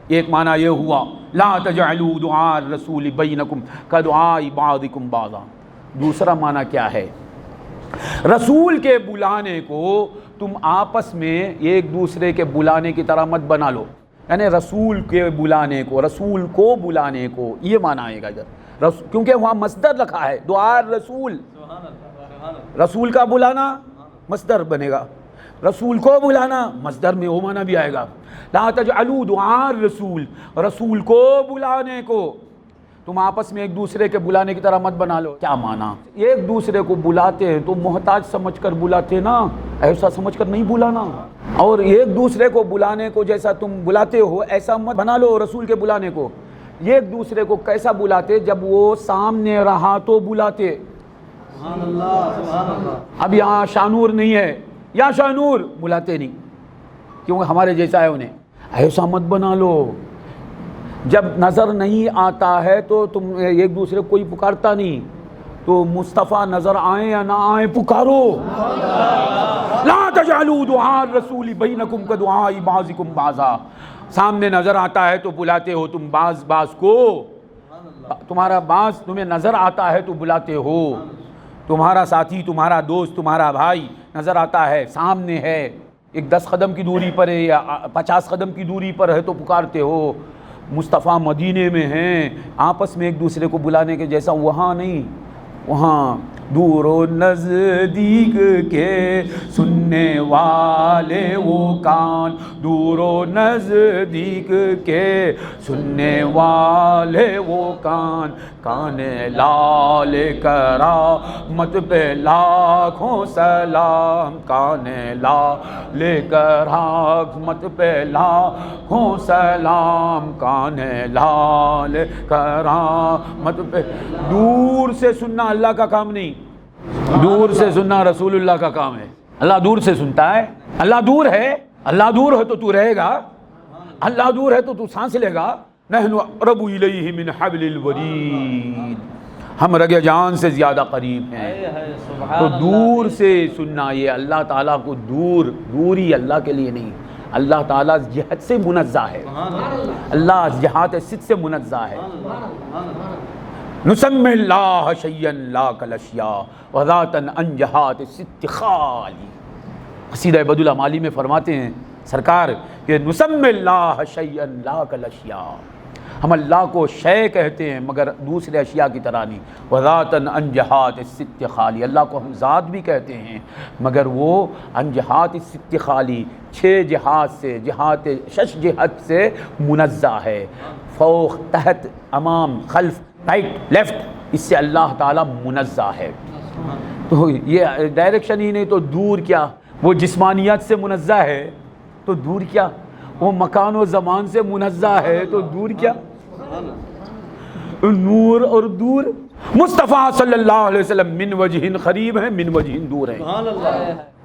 ایک معنی یہ ہوا لا تجعلوا دعاء الرسول بینکم کدعاء بعضکم بعضا۔ دوسرا معنی کیا ہے؟ رسول کے بلانے کو تم آپس میں ایک دوسرے کے بلانے کی طرح مت بنا لو، یعنی رسول کے بلانے کو، رسول کو بلانے کو، یہ معنی آئے گا ادھر، کیونکہ وہاں مصدر رکھا ہے دعاء الرسول، رسول کا بلانا مصدر بنے گا، رسول کو بلانا مصدر میں وہ معنی بھی آئے گا۔ لا تجعلوا دعاء الرسول، رسول کو بلانے کو تم آپس میں ایک دوسرے کے بلانے کی طرح مت بنا لو۔ کیا معنی؟ ایک دوسرے کو بلاتے ہیں تو محتاج سمجھ کر بلاتے نا، ایسا سمجھ کر نہیں بلانا، اور ایک دوسرے کو بلانے کو جیسا تم بلاتے ہو ایسا مت بنا لو رسول کے بلانے کو۔ ایک دوسرے کو کیسا بلاتے؟ جب وہ سامنے رہا تو بلاتے۔ سبحان اللہ، سبحان اللہ۔ اب یہاں شانور نہیں ہے، یا شانور بلاتے نہیں کیونکہ ہمارے جیسا ہے، انہیں ایسا مت بنا لو۔ جب نظر نہیں آتا ہے تو تم ایک دوسرے کو کوئی پکارتا نہیں، تو مصطفیٰ نظر آئیں یا نہ آئیں پکارو۔ لا تجعلوا دعاء الرسول بینکم کدعاء بعضکم بعضا۔ سامنے نظر آتا ہے تو بلاتے ہو تم بعض کو، تمہارا بعض تمہیں نظر آتا ہے تو بلاتے ہو، تمہارا ساتھی، تمہارا دوست، تمہارا بھائی نظر آتا ہے، سامنے ہے، ایک 10 قدم کی دوری پر ہے یا 50 قدم کی دوری پر ہے تو پکارتے ہو۔ مصطفیٰ مدینے میں ہیں، آپس میں ایک دوسرے کو بلانے کے جیسا وہاں نہیں، وہاں دور و نزدیک کے سننے والے وہ کان، دور و نزدیک کے سننے والے وہ کان، کان لال کرامت پہ لاکھوں سلام، کان لال کرامت پہ لاکھوں سلام، کان لال کرامت پہ۔ دور سے سننا اللہ کا کام نہیں، دور سے سننا رسول اللہ کا کام ہے۔ اللہ دور سے سنتا ہے، اللہ دور ہے، اللہ دور ہے تو رہے گا، اللہ دور ہے تو سانس لے گا۔ نحن اقرب الیہ من حبل الورید، ہم رگ جان سے زیادہ قریب ہیں۔ تو دور سے سننا، یہ اللہ تعالیٰ کو دوری اللہ کے لیے نہیں، اللہ تعالیٰ جہت سے منزہ ہے، اللہ جہات صد سے منزہ ہے۔ نسمی اللہ شیئا لا کالاشیاء وذاتا عن جہات الست خالی۔ قصیدہ بدل مالی میں فرماتے ہیں سرکار کہ نسمی اللہ شیئا لا کالاشیاء، ہم اللہ کو شے کہتے ہیں مگر دوسرے اشیاء کی طرح نہیں۔ وذاتا عن جہات الست خالی، اللہ کو ہم ذات بھی کہتے ہیں مگر وہ عن جہات الست خالی، 6 جہات سے، جہات 6 جہت سے منزہ ہے، فوق، تحت، امام، خلف، رائٹ، لیفٹ، اس سے اللہ تعالیٰ منزہ ہے۔ تو یہ ڈائریکشن ہی نہیں تو دور کیا؟ وہ جسمانیت سے منزہ ہے تو دور کیا؟ وہ مکان و زمان سے منزہ ہے تو دور کیا؟ نور اور دور۔ مصطفیٰ صلی اللہ علیہ وسلم من وجہ قریب ہیں، من وجہ دور ہیں۔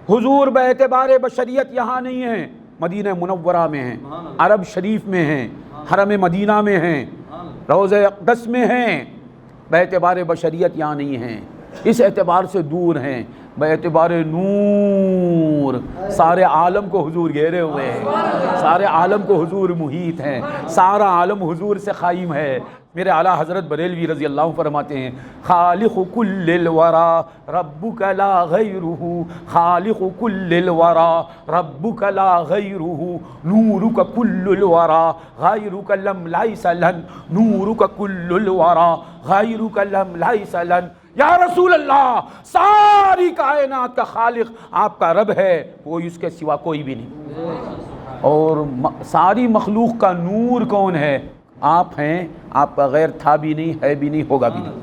حضور باعتبار بشریت یہاں نہیں ہیں، مدینہ منورہ میں ہیں، عرب شریف میں ہیں، حرم مدینہ میں ہیں، روضہ اقدس میں ہیں، باعتبار بشریت یہاں نہیں ہیں، اس اعتبار سے دور ہیں۔ باعتبار نور سارے عالم کو حضور گھیرے ہوئے ہیں، سارے عالم کو حضور محیط ہیں، سارا عالم حضور سے قائم ہے۔ میرے اعلیٰ حضرت بریلوی رضی اللہ عنہ فرماتے ہیں خالق کل الورا ربک لا غیرہ، خالق کل الورا ربک لا غیرہ، نورک کل الورا غیرک لم لیس لن، نورک کل الورا غیرک لم لیس لن۔ یا رسول اللہ، ساری کائنات کا خالق آپ کا رب ہے، کوئی اس کے سوا کوئی بھی نہیں، اور ساری مخلوق کا نور کون ہے؟ آپ ہیں، آپ کا غیر تھا بھی نہیں، ہے بھی نہیں، ہوگا بھی نہیں۔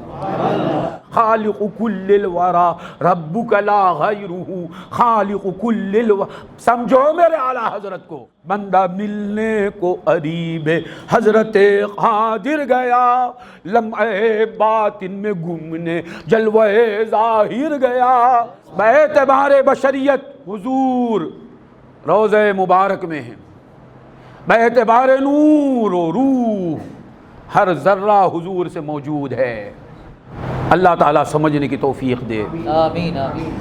خالق کل الورا ربک لا غیرہ خالق کل الورا. سمجھو میرے اعلیٰ حضرت کو. بندہ ملنے کو قریب حضرت قادر گیا, لمحے باطن میں گمنے جلوہ ظاہر گیا. باعتبار بشریت حضور روضہ مبارک میں ہیں, باعتبار نور و روح ہر ذرہ حضور سے موجود ہے. اللہ تعالیٰ سمجھنے کی توفیق دے. آمین آمین.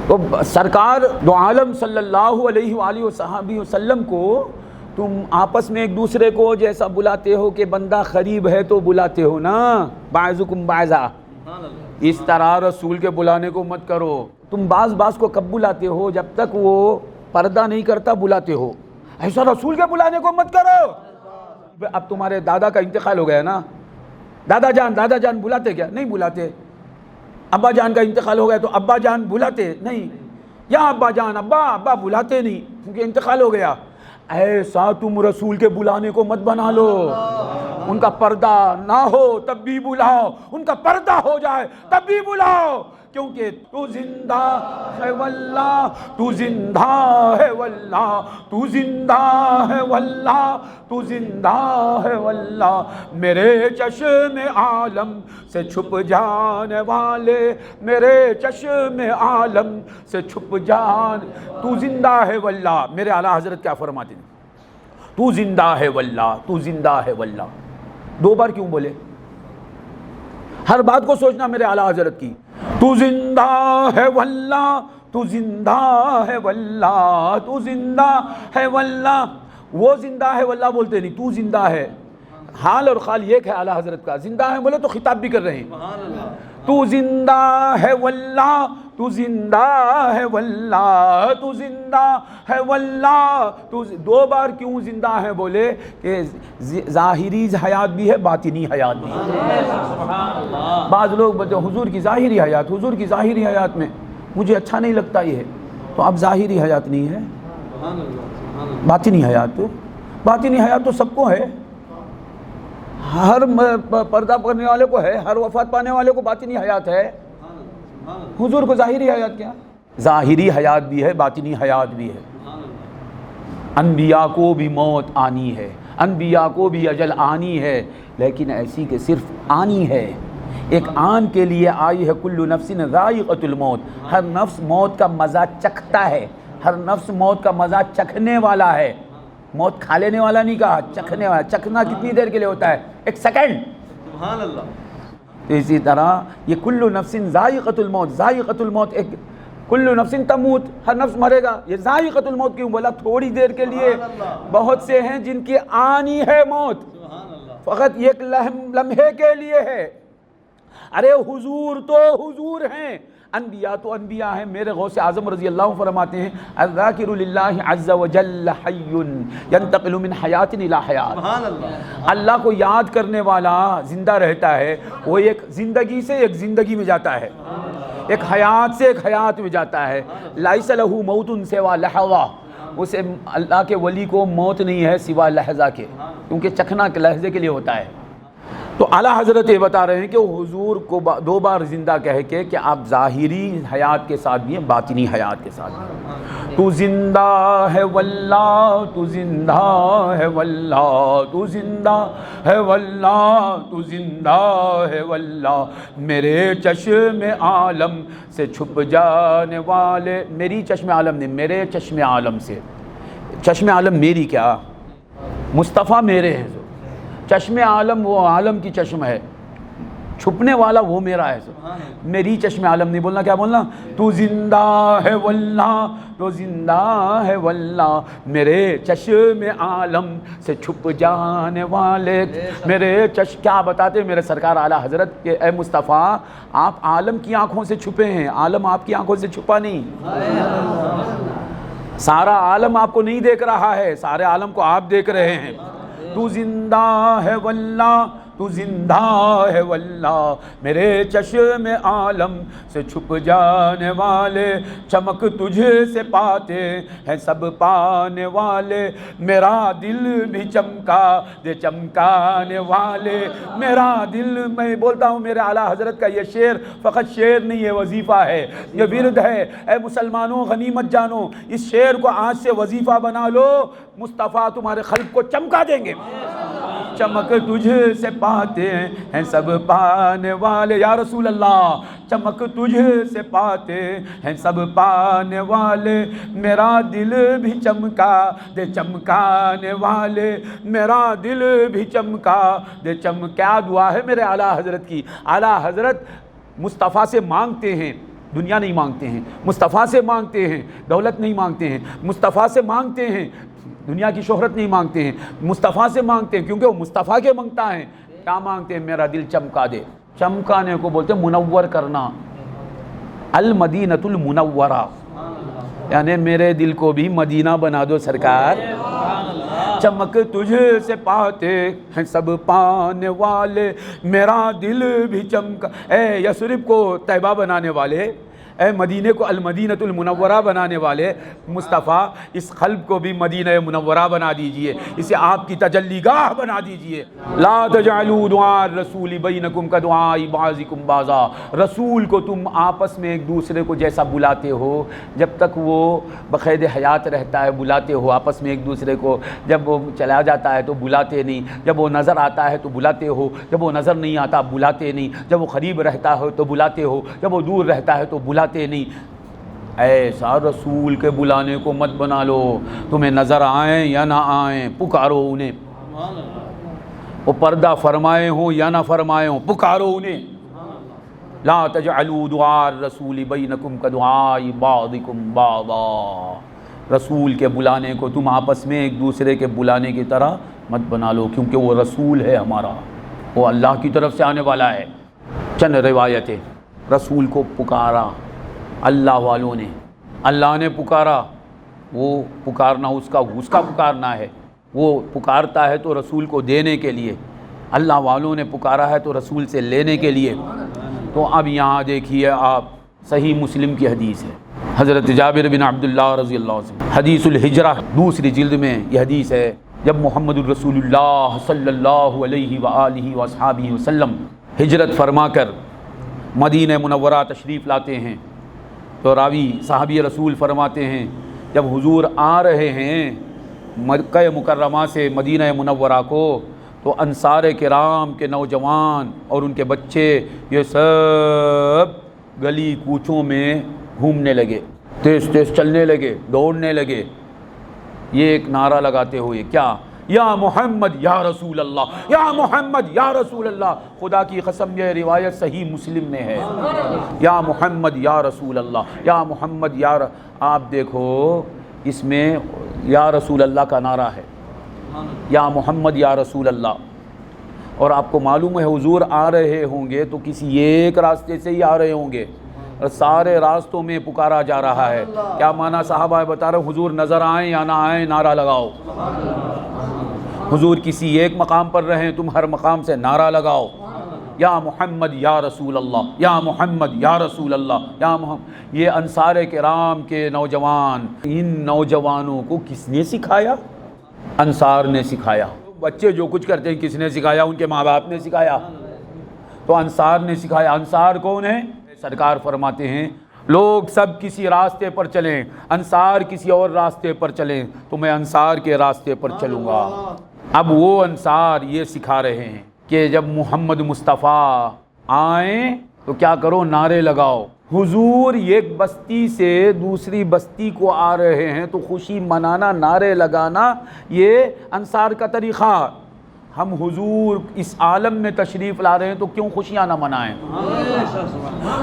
تو سرکار دو عالم صلی اللہ علیہ وآلہ وصحبہ وسلم کو تم آپس میں ایک دوسرے کو جیسا بلاتے ہو کہ بندہ قریب ہے تو بلاتے ہو نا, بعضکم بعضا, اس طرح رسول کے بلانے کو مت کرو. تم بعض کو کب بلاتے ہو؟ جب تک وہ پردہ نہیں کرتا بلاتے ہو. ایسا رسول کے بلانے کو مت کرو. اب تمہارے دادا کا انتقال ہو گیا نا, دادا جان بلاتے کیا؟ نہیں بلاتے. ابا جان کا انتقال ہو گیا تو ابا جان بلاتے نہیں, یا ابا جان ابا بلاتے نہیں کیونکہ انتقال ہو گیا. ایسا تم رسول کے بلانے کو مت بنا لو. ان کا پردہ نہ ہو تب بھی بلاؤ, ان کا پردہ ہو جائے تب بھی بلاؤ, کیونکہ تو زندہ ہے واللہ, تو زندہ ہے واللہ, تو زندہ ہے واللہ, تو زندہ ہے واللہ. میرے چشم عالم سے چھپ جانے والے, میرے چشم عالم سے چھپ جان, تو زندہ ہے واللہ. میرے اعلیٰ حضرت کیا فرماتے ہیں؟ تو زندہ ہے واللہ, تو زندہ ہے واللہ. 2 بار کیوں بولے؟ ہر بات کو سوچنا میرے اعلیٰ حضرت کی. تو زندہ ہے واللہ, تو زندہ ہے واللہ, تو زندہ ہے واللہ. وہ زندہ ہے واللہ بولتے نہیں, تو زندہ ہے. حال اور خال ایک ہے اعلیٰ حضرت کا. زندہ ہے بولے تو خطاب بھی کر رہے ہیں. تو زندہ ہے واللہ, تو زندہ ہے واللہ, تو زندہ ہے واللہ. تو 2 بار کیوں زندہ ہے بولے کہ ظاہری حیات بھی ہے, باطنی حیات بھی ہے. بعض لوگ بولتے ہیں حضور کی ظاہری حیات, حضور کی ظاہری حیات میں مجھے اچھا نہیں لگتا یہ ہے. تو اب ظاہری حیات نہیں ہے, باطنی حیات. باطنی حیات تو سب کو ہے, ہر پردہ کرنے والے کو ہے, ہر وفات پانے والے کو باطنی حیات ہے. حضور کو ظاہری حیات کیا؟ ظاہری حیات بھی ہے, باطنی حیات بھی ہے. انبیاء کو بھی موت آنی ہے, انبیاء کو بھی اجل آنی ہے, لیکن ایسی کہ صرف آنی ہے. ایک آن کے لیے آئی ہے. کل نفس ذائقۃ الموت, ہر نفس موت کا مزہ چکھتا ہے, ہر نفس موت کا مزہ چکھنے والا ہے. موت کھا لینے والا نہیں کہا, چکھنے والا. چکھنا کتنی دیر کے لیے ہوتا ہے؟ 1 سیکنڈ. سبحان اللہ. اسی طرح یہ کل نفس ذائقۃ الموت, ذائقۃ الموت ایک, کل نفس تموت, ہر نفس مرے گا. یہ ذائقۃ الموت کیوں بولا؟ تھوڑی دیر کے لیے. بہت سے ہیں جن کی آنی ہے موت, فقط ایک لمحے کے لیے ہے. ارے حضور تو حضور ہیں, انبیاء تو انبیاء ہیں. میرے غوث اعظم رضی اللہ عنہ فرماتے ہیں الذاکر للہ عز وجل حی ینتقل من حیات الی حیات. اللہ کو یاد کرنے والا زندہ رہتا ہے, وہ ایک زندگی سے ایک زندگی میں جاتا ہے, ایک حیات سے ایک حیات میں جاتا ہے. لیس لہ موت سوا لحظہ, اسے اللہ کے ولی کو موت نہیں ہے سوا لحظہ کے, کیونکہ چکھنا لحظے کے لیے ہوتا ہے. تو اعلیٰ حضرت یہ بتا رہے ہیں کہ حضور کو 2 بار زندہ کہہ کے کہ آپ ظاہری حیات کے ساتھ بھی ہیں, باطنی حیات کے ساتھ بھی. تو زندہ ہے واللہ, تو زندہ ہے واللہ, تو زندہ ہے واللہ, تو زندہ ہے واللہ. میرے چشم عالم سے چھپ جانے والے, میری چشم عالم نہیں, میرے چشم عالم سے. چشم عالم میری کیا, مصطفیٰ میرے ہیں. چشم عالم وہ عالم کی چشم ہے, چھپنے والا وہ میرا ہے. میری چشم عالم نہیں بولنا. کیا بولنا؟ تو زندہ ہے واللہ, تو زندہ ہے واللہ. میرے چشم عالم سے چھپ جانے والے, میرے کیا بتاتے میرے سرکار اعلیٰ حضرت کہ اے مصطفیٰ آپ عالم کی آنکھوں سے چھپے ہیں, عالم آپ کی آنکھوں سے چھپا نہیں. سارا عالم آپ کو نہیں دیکھ رہا ہے, سارے عالم کو آپ دیکھ رہے ہیں. تو زندہ ہے واللہ, تو زندہ ہے واللہ، میرے چشم عالم سے چھپ جانے والے، چمک تجھ سے پاتے ہیں سب پانے والے، میرا دل بھی چمکا دے چمکانے والے، میرا دل، میں بولتا ہوں میرے اعلیٰ حضرت کا یہ شعر فقط شعر نہیں ہے، وظیفہ ہے، یہ ورد ہے۔ اے مسلمانوں غنیمت جانو، اس شعر کو آج سے وظیفہ بنا لو، مصطفیٰ تمہارے قلب کو چمکا دیں گے۔ چمک تجھ سے پاتے ہیں سب پانے والے، یا رسول اللہ، چمک تجھ سے پاتے ہیں سب پانے والے، میرا دل بھی چمکا دے چمکانے والے، میرا دل بھی چمکا دے کیا دعا ہے میرے اعلیٰ حضرت کی۔ اعلیٰ حضرت مصطفیٰ سے مانگتے ہیں، دنیا نہیں مانگتے ہیں، مصطفیٰ سے مانگتے ہیں، دولت نہیں مانگتے ہیں، مصطفیٰ سے مانگتے ہیں، دنیا کی شہرت نہیں مانگتے ہیں، مصطفیٰ سے مانگتے ہیں کیونکہ وہ مصطفیٰ کے مانگتا ہے۔ کیا مانگتے ہیں؟ میرا دل چمکا دے۔ چمکانے کو بولتے ہیں منور کرنا، المدینۃ المنورہ، یعنی میرے دل کو بھی مدینہ بنا دو سرکار۔ چمک تجھ سے پاتے ہیں سب پانے والے، میرا دل بھی چمکا، اے یثرب کو طیبہ بنانے والے، اے مدینے کو المدینۃ المنورہ بنانے والے مصطفیٰ، اس قلب کو بھی مدینہ منورہ بنا دیجئے، اسے آپ کی تجلی گاہ بنا دیجئے۔ لا تجعلوا دعاء الرسول بینکم کدعاء بعضکم بعضا، رسول کو تم آپس میں ایک دوسرے کو جیسا بلاتے ہو، جب تک وہ بقید حیات رہتا ہے بلاتے ہو آپس میں ایک دوسرے کو، جب وہ چلا جاتا ہے تو بلاتے نہیں، جب وہ نظر آتا ہے تو بلاتے ہو، جب وہ نظر نہیں آتا بلاتے نہیں، جب وہ قریب رہتا ہے تو بلاتے ہو، جب وہ دور رہتا ہے تو بلاتے نہیں۔ ایسا رسول کے بلانے کو مت بنا لو، تمہیں نظر آئیں یا نہ آئیں پکارو انہیں، وہ پردہ فرمائے ہوں یا نہ فرمائے ہوں پکارو انہیں۔ لا تجعلوا دعاء الرسول بینکم کدعاء بعضکم بعضا، رسول کے بلانے کو تم آپس میں ایک دوسرے کے بلانے کی طرح مت بنا لو، کیونکہ وہ رسول ہے ہمارا، وہ اللہ کی طرف سے آنے والا ہے۔ چند روایتیں، رسول کو پکارا اللہ والوں نے، اللہ نے پکارا، وہ پکارنا اس کا پکارنا ہے، وہ پکارتا ہے تو رسول کو دینے کے لیے، اللہ والوں نے پکارا ہے تو رسول سے لینے کے لیے۔ تو اب یہاں دیکھیے آپ، صحیح مسلم کی حدیث ہے، حضرت جابر بن عبداللہ رضی اللہ عنہ، حدیث الہجرہ دوسری جلد میں یہ حدیث ہے، جب محمد الرسول اللہ صلی اللہ علیہ وآلہ وصحابہ وسلم ہجرت فرما کر مدینہ منورہ تشریف لاتے ہیں، تو راوی صحابی رسول فرماتے ہیں جب حضور آ رہے ہیں مکہ مکرمہ سے مدینہ منورہ کو، تو انصار کرام کے نوجوان اور ان کے بچے یہ سب گلی کوچوں میں گھومنے لگے، تیز تیز چلنے لگے، دوڑنے لگے، یہ ایک نعرہ لگاتے ہوئے، کیا؟ یا محمد یا رسول اللہ، یا محمد یا رسول اللہ۔ خدا کی قسم یہ روایت صحیح مسلم میں ہے، یا محمد یا رسول اللہ، یا محمد یا آپ دیکھو اس میں یا رسول اللہ کا نعرہ ہے، یا محمد یا رسول اللہ، اور آپ کو معلوم ہے حضور آ رہے ہوں گے تو کسی ایک راستے سے ہی آ رہے ہوں گے، اور سارے راستوں میں پکارا جا رہا ہے۔ کیا معنی؟ صحابہ بتا رہے حضور نظر آئیں یا نہ آئیں نعرہ لگاؤ، حضور کسی ایک مقام پر رہیں تم ہر مقام سے نعرہ لگاؤ، یا محمد یا رسول اللہ، یا محمد یا رسول اللہ، یا محمد۔ یہ انصار کرام کے نوجوان، ان نوجوانوں کو کس نے سکھایا؟ انصار نے سکھایا۔ بچے جو کچھ کرتے ہیں کس نے سکھایا؟ ان کے ماں باپ نے سکھایا، تو انصار نے سکھایا۔ انصار کون ہیں؟ سرکار فرماتے ہیں لوگ سب کسی راستے پر چلیں، انصار کسی اور راستے پر چلیں تو میں انصار کے راستے پر چلوں گا۔ اب وہ انصار یہ سکھا رہے ہیں کہ جب محمد مصطفیٰ آئیں تو کیا کرو؟ نعرے لگاؤ۔ حضور ایک بستی سے دوسری بستی کو آ رہے ہیں تو خوشی منانا، نعرے لگانا، یہ انصار کا طریقہ۔ ہم حضور اس عالم میں تشریف لا رہے ہیں تو کیوں خوشیاں نہ منائیں؟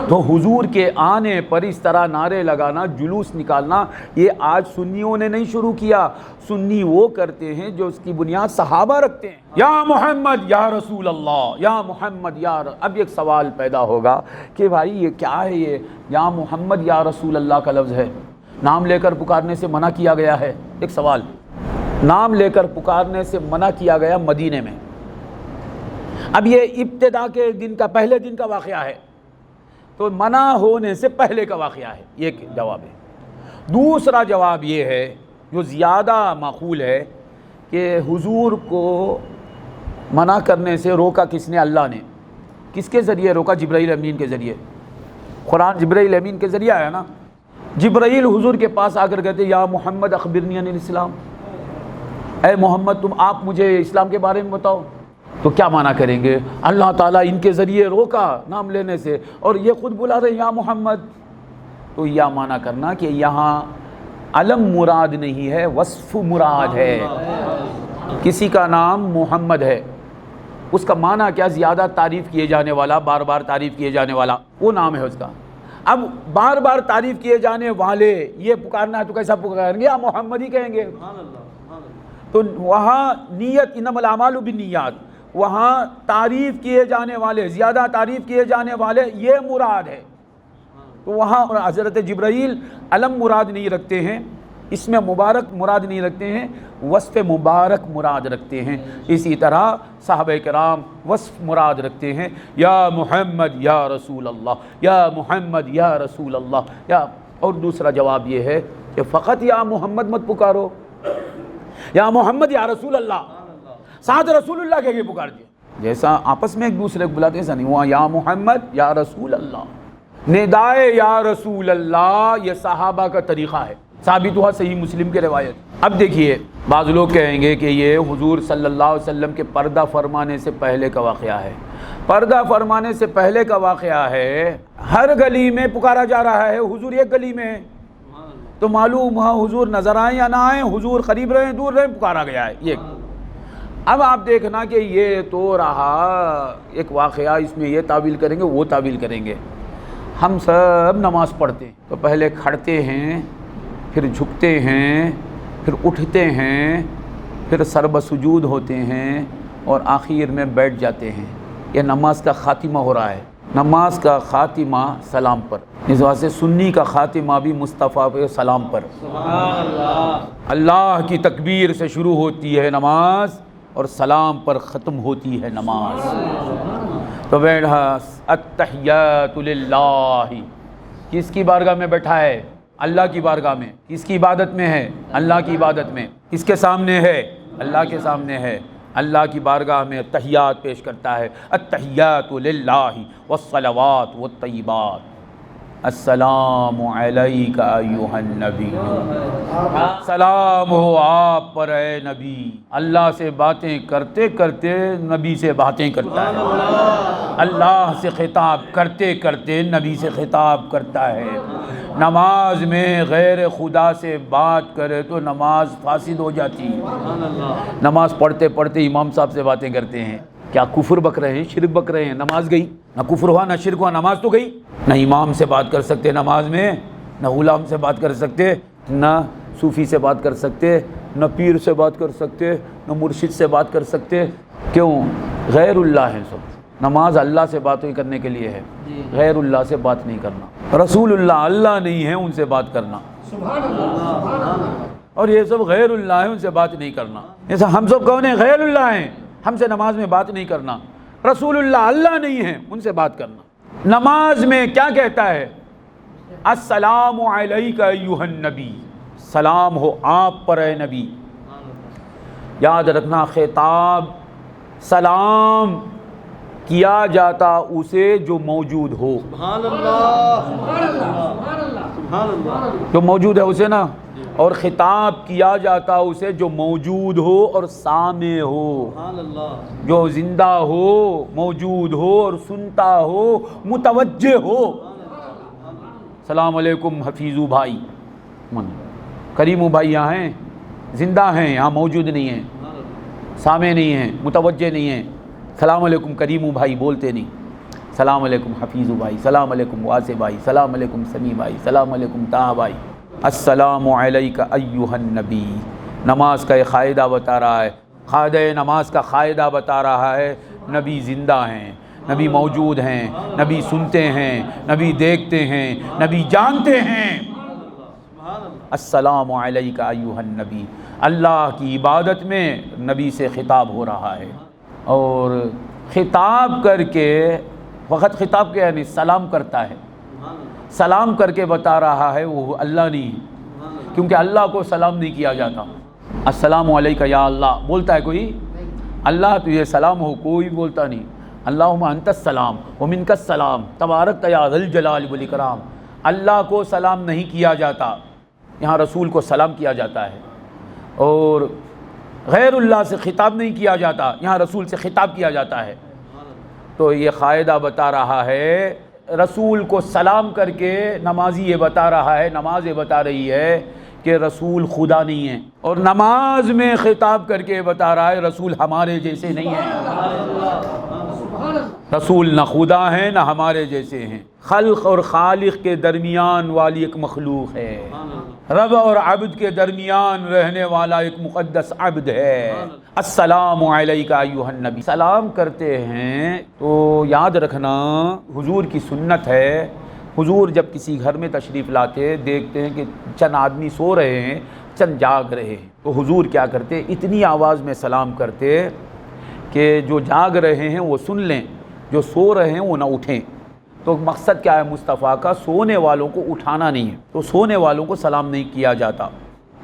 تو حضور کے آنے پر اس طرح نعرے لگانا، جلوس نکالنا، یہ آج سنیوں نے نہیں شروع کیا، سنی وہ کرتے ہیں جو اس کی بنیاد صحابہ رکھتے ہیں۔ یا محمد یا رسول اللہ، یا محمد یا اب ایک سوال پیدا ہوگا کہ بھائی یہ کیا ہے؟ یہ یا محمد یا رسول اللہ کا لفظ ہے، نام لے کر پکارنے سے منع کیا گیا ہے۔ ایک سوال، نام لے کر پکارنے سے منع کیا گیا مدینے میں، اب یہ ابتدا کے دن کا پہلے دن کا واقعہ ہے، تو منع ہونے سے پہلے کا واقعہ ہے، یہ جواب ہے۔ دوسرا جواب یہ ہے جو زیادہ معقول ہے کہ حضور کو منع کرنے سے روکا کس نے؟ اللہ نے۔ کس کے ذریعے روکا؟ جبرائیل امین کے ذریعے۔ قرآن جبرائیل امین کے ذریعے آیا نا۔ جبرائیل حضور کے پاس آ کر کہتے یا محمد اخبرنی عن الاسلام، اے محمد تم آپ مجھے اسلام کے بارے میں بتاؤ۔ تو کیا معنی کریں گے؟ اللہ تعالیٰ ان کے ذریعے روکا نام لینے سے، اور یہ خود بلا رہے یا محمد۔ تو یہ معنی کرنا کہ یہاں علم مراد نہیں ہے، وصف مراد ہے۔ کسی کا نام محمد ہے، اس کا معنی کیا؟ زیادہ تعریف کیے جانے والا، بار بار تعریف کیے جانے والا، وہ نام ہے اس کا۔ اب بار بار تعریف کیے جانے والے یہ پکارنا ہے تو کیسا پکاریں گے؟ یا محمد ہی کہیں گے۔ تو وہاں نیت انما الاعمال بالنیات، وہاں تعریف کیے جانے والے، زیادہ تعریف کیے جانے والے یہ مراد ہے۔ تو وہاں حضرت جبرائیل علم مراد نہیں رکھتے ہیں، اس میں مبارک مراد نہیں رکھتے ہیں، وصف مبارک مراد رکھتے ہیں۔ اسی طرح صحابہ کرام وصف مراد رکھتے ہیں، یا محمد یا رسول اللہ، یا محمد یا رسول اللہ یا۔ اور دوسرا جواب یہ ہے کہ فقط یا محمد مت پکارو، یا محمد یا رسول اللہ، ساتھ رسول اللہ کے پکار دیے۔ جیسا آپس میں ایک دوسرے کو بلاتے ہیں ایسا نہیں، وہاں یا محمد یا رسول اللہ۔ ندائے یا رسول اللہ یہ صحابہ کا طریقہ ہے، ثابت ہوا صحیح مسلم کی روایت۔ اب دیکھیے بعض لوگ کہیں گے کہ یہ حضور صلی اللہ علیہ وسلم کے پردہ فرمانے سے پہلے کا واقعہ ہے۔ پردہ فرمانے سے پہلے کا واقعہ ہے، ہر گلی میں پکارا جا رہا ہے، حضور ایک گلی میں ہے، تو معلوم ہوا حضور نظر آئیں یا نہ آئیں، حضور قریب رہیں دور رہیں، پکارا گیا ہے یہ۔ اب آپ دیکھنا کہ یہ تو رہا ایک واقعہ، اس میں یہ تعویل کریں گے وہ تعویل کریں گے۔ ہم سب نماز پڑھتے ہیں تو پہلے کھڑتے ہیں، پھر جھکتے ہیں، پھر اٹھتے ہیں، پھر سر بسجود ہوتے ہیں، اور آخر میں بیٹھ جاتے ہیں۔ یہ نماز کا خاتمہ ہو رہا ہے۔ نماز کا خاتمہ سلام پر، اس واسطے سنی کا خاتمہ بھی مصطفیٰ پہ سلام پر۔ اللہ کی تکبیر سے شروع ہوتی ہے نماز اور سلام پر ختم ہوتی ہے نماز۔ تو بیٹھا التحیات للہ، کس کی بارگاہ میں بیٹھا ہے؟ اللہ کی بارگاہ میں۔ کس کی عبادت میں ہے؟ اللہ کی عبادت میں۔ کس کے سامنے ہے؟ اللہ کے سامنے ہے۔ اللہ کی بارگاہ میں تحیات پیش کرتا ہے، التحیات للہ والصلوات والطیبات، السلام علیک ایھا النبی، سلام ہو آپ پر اے نبی۔ اللہ سے باتیں کرتے کرتے نبی سے باتیں کرتا ہے، اللہ سے خطاب کرتے کرتے نبی سے خطاب کرتا ہے۔ نماز میں غیر خدا سے بات کرے تو نماز فاسد ہو جاتی ہے۔ نماز پڑھتے پڑھتے امام صاحب سے باتیں کرتے ہیں، کیا کفر بک رہے ہیں، شرک بک رہے ہیں؟ نماز گئی، نہ کفر ہوا نہ شرک ہوا، نماز تو گئی۔ نہ امام سے بات کر سکتے نماز میں، نہ غلام سے بات کر سکتے، نہ صوفی سے بات کر سکتے، نہ پیر سے بات کر سکتے، نہ مرشد سے بات کر سکتے۔ کیوں؟ غیر اللہ ہیں سب۔ نماز اللہ سے باتیں کرنے کے لیے ہے، غیر اللہ سے بات نہیں کرنا۔ رسول اللہ اللہ نہیں ہے، ان سے بات کرنا۔ اور یہ سب غیر اللہ ہیں، ان سے بات نہیں کرنا۔ جیسا ہم سب کون ہیں؟ غیر اللہ ہیں، ہم سے نماز میں بات نہیں کرنا۔ رسول اللہ اللہ نہیں ہے، ان سے بات کرنا۔ نماز میں کیا کہتا ہے؟ السلام علیک ایھا النبی، سلام ہو آپ پر اے نبی۔ یاد رکھنا خطاب سلام کیا جاتا اسے جو موجود ہو، سبحان اللہ، سبحان اللہ، جو موجود ہے اسے نا، اور خطاب کیا جاتا اسے جو موجود ہو اور سامع ہو، سبحان اللہ، جو زندہ ہو، موجود ہو اور سنتا ہو، متوجہ ہو۔ السلام علیکم حفیظو بھائی، کریمو بھائی یہاں ہیں، زندہ ہیں، یہاں موجود نہیں ہیں، سامع نہیں ہیں، متوجہ نہیں ہیں۔ السلام علیکم کریمو بھائی بولتے نہیں، السلام علیکم حفیظو بھائی، السلام علیکم واسع بھائی، السلام علیکم سمیع بھائی، السلام علیکم طاہا بھائی۔ السلام علیک ایھا النبی، نماز کا یہ قاعدہ بتا رہا ہے، قاعدہ نماز کا قاعدہ بتا رہا ہے، نبی زندہ ہیں، نبی موجود ہیں، نبی سنتے ہیں، نبی دیکھتے ہیں، نبی جانتے ہیں۔ السلام علیک ایھا النبی، اللہ کی عبادت میں نبی سے خطاب ہو رہا ہے، اور خطاب کر کے، وقت خطاب کیا یعنی سلام کرتا ہے، سلام کر کے بتا رہا ہے وہ اللہ نہیں ہے، کیونکہ اللہ کو سلام نہیں کیا جاتا۔ السلام علیکہ یا اللہ بولتا ہے کوئی؟ اللہ تجھے سلام ہو، کوئی بولتا نہیں۔ اللہم انت السلام ومنک السلام تبارک یا ذی الجلال والاکرام۔ اللہ کو سلام نہیں کیا جاتا، یہاں رسول کو سلام کیا جاتا ہے، اور غیر اللہ سے خطاب نہیں کیا جاتا، یہاں رسول سے خطاب کیا جاتا ہے۔ تو یہ قاعدہ بتا رہا ہے، رسول کو سلام کر کے نمازی یہ بتا رہا ہے، نماز یہ بتا رہی ہے کہ رسول خدا نہیں ہے، اور نماز میں خطاب کر کے بتا رہا ہے رسول ہمارے جیسے نہیں ہیں، رسول نہ خدا ہیں نہ ہمارے جیسے ہیں، خلق اور خالق کے درمیان والی ایک مخلوق ہے، رب اور عبد کے درمیان رہنے والا ایک مقدس عبد ہے۔ السلام علیکہ ایھا النبی، سلام کرتے ہیں تو یاد رکھنا حضور کی سنت ہے، حضور جب کسی گھر میں تشریف لاتے دیکھتے ہیں کہ چند آدمی سو رہے ہیں، چند جاگ رہے ہیں، تو حضور کیا کرتے؟ اتنی آواز میں سلام کرتے کہ جو جاگ رہے ہیں وہ سن لیں، جو سو رہے ہیں وہ نہ اٹھیں۔ تو مقصد کیا ہے مصطفیٰ کا؟ سونے والوں کو اٹھانا نہیں ہے، تو سونے والوں کو سلام نہیں کیا جاتا،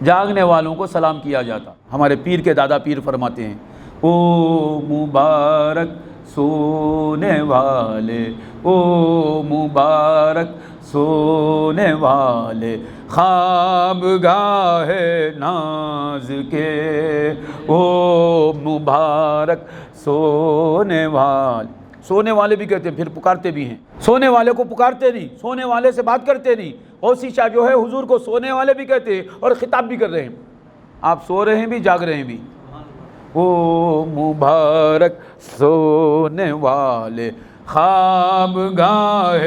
جاگنے والوں کو سلام کیا جاتا۔ ہمارے پیر کے دادا پیر فرماتے ہیں، او مبارک سونے والے، او مبارک سونے والے، خواب گاہ ناز کے، او مبارک سونے والے۔ سونے والے بھی کہتے ہیں، پھر پکارتے بھی ہیں، سونے والے کو پکارتے نہیں، سونے والے سے بات کرتے نہیں۔ غوثی شاہ جو ہے حضور کو سونے والے بھی کہتے ہیں اور خطاب بھی کر رہے ہیں، آپ سو رہے ہیں بھی جاگ رہے ہیں بھی۔ او مبارک سونے والے، خواب گاہ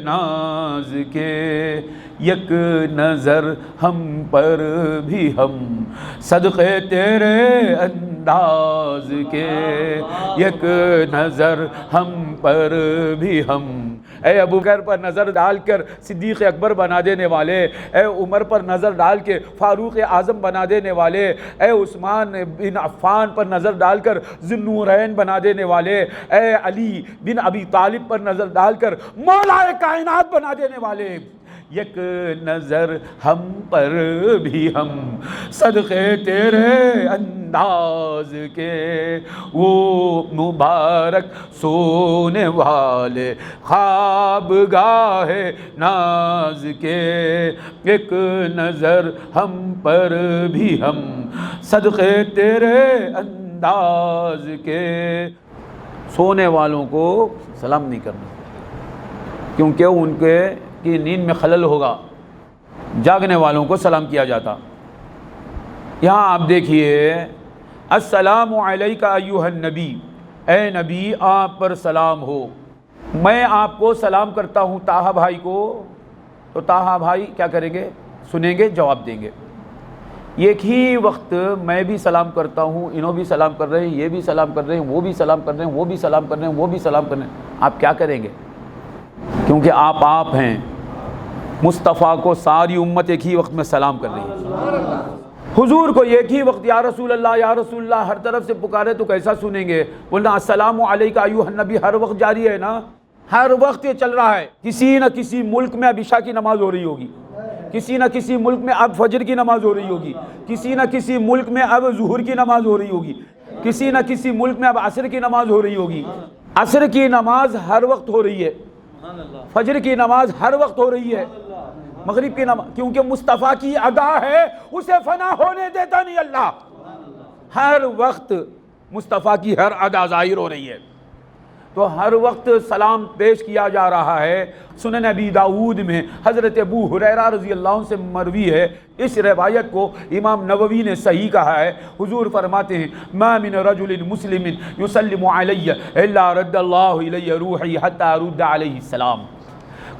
ناز کے، یک نظر ہم پر بھی ہم صدقے تیرے انداز کے، یک نظر ہم پر بھی ہم۔ اے ابو بکر پر نظر ڈال کر صدیق اکبر بنا دینے والے، اے عمر پر نظر ڈال کے فاروق اعظم بنا دینے والے، اے عثمان بن عفان پر نظر ڈال کر ذی النورین بنا دینے والے، اے علی بن ابی طالب پر نظر ڈال کر مولا کائنات بنا دینے والے، یک نظر ہم پر بھی ہم صدقے تیرے انداز کے، وہ مبارک سونے والے، خواب گاہ ناز کے، یک نظر ہم پر بھی ہم صدقے تیرے انداز کے۔ سونے والوں کو سلام نہیں کرنا، کیونکہ ان کے کی نیند میں خلل ہوگا، جاگنے والوں کو سلام کیا جاتا۔ یہاں آپ دیکھیے، السلام علیکہ ایھا النبی، اے نبی آپ پر سلام ہو۔ میں آپ کو سلام کرتا ہوں طٰہٰ بھائی کو، تو طٰہٰ بھائی کیا کریں گے؟ سنیں گے، جواب دیں گے۔ ایک ہی وقت میں بھی سلام کرتا ہوں، انہوں بھی سلام کر رہے ہیں، یہ بھی سلام کر رہے ہیں، وہ بھی سلام کر رہے ہیں، وہ بھی سلام کر رہے ہیں، وہ بھی سلام کر رہے ہیں، آپ کیا کریں گے؟ کیونکہ آپ ہیں، مصطفیٰ کو ساری امت ایک ہی وقت میں سلام کر رہی ہے۔ حضور کو ایک ہی وقت یا رسول اللہ یا رسول اللہ ہر طرف سے پکارے تو کیسا سنیں گے؟ بولنا السلام علیکہ ایھا النبی ہر وقت جاری ہے نا، ہر وقت یہ چل رہا ہے۔ کسی نہ کسی ملک میں اب عشاء کی نماز ہو رہی ہوگی، کسی نہ کسی ملک میں اب فجر کی نماز ہو رہی ہوگی، کسی نہ کسی ملک میں اب ظہر کی نماز ہو رہی ہوگی، کسی نہ کسی ملک میں اب عصر کی نماز ہو رہی ہوگی۔ عصر کی نماز ہر وقت ہو رہی ہے، فجر کی نماز ہر وقت ہو رہی ہے، مغرب کی نماز، کیونکہ مصطفیٰ کی ادا ہے، اسے فنا ہونے دیتا نہیں اللہ۔ ہر وقت مصطفیٰ کی ہر ادا ظاہر ہو رہی ہے، تو ہر وقت سلام پیش کیا جا رہا ہے۔ سنن ابی داؤد میں حضرت ابو ہریرہ رضی اللہ عنہ سے مروی ہے، اس روایت کو امام نووی نے صحیح کہا ہے۔ حضور فرماتے ہیں، ما من رجل مسلم یسلم علی الا رد اللہ الی روحی حتی ارد علیہ السلام۔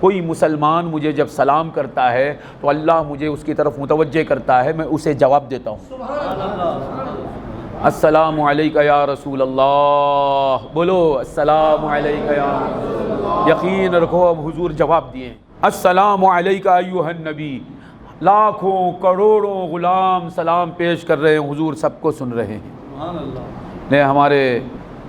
کوئی مسلمان مجھے جب سلام کرتا ہے تو اللہ مجھے اس کی طرف متوجہ کرتا ہے، میں اسے جواب دیتا ہوں۔ السلام علیکہ یا رسول اللہ، بولو السلام علیکہ یا رسول اللہ۔ یقین رکھو اب حضور جواب دیے، السلام علیکہ ایھا النبی۔ لاکھوں کروڑوں غلام سلام پیش کر رہے ہیں، حضور سب کو سن رہے ہیں۔ ہمارے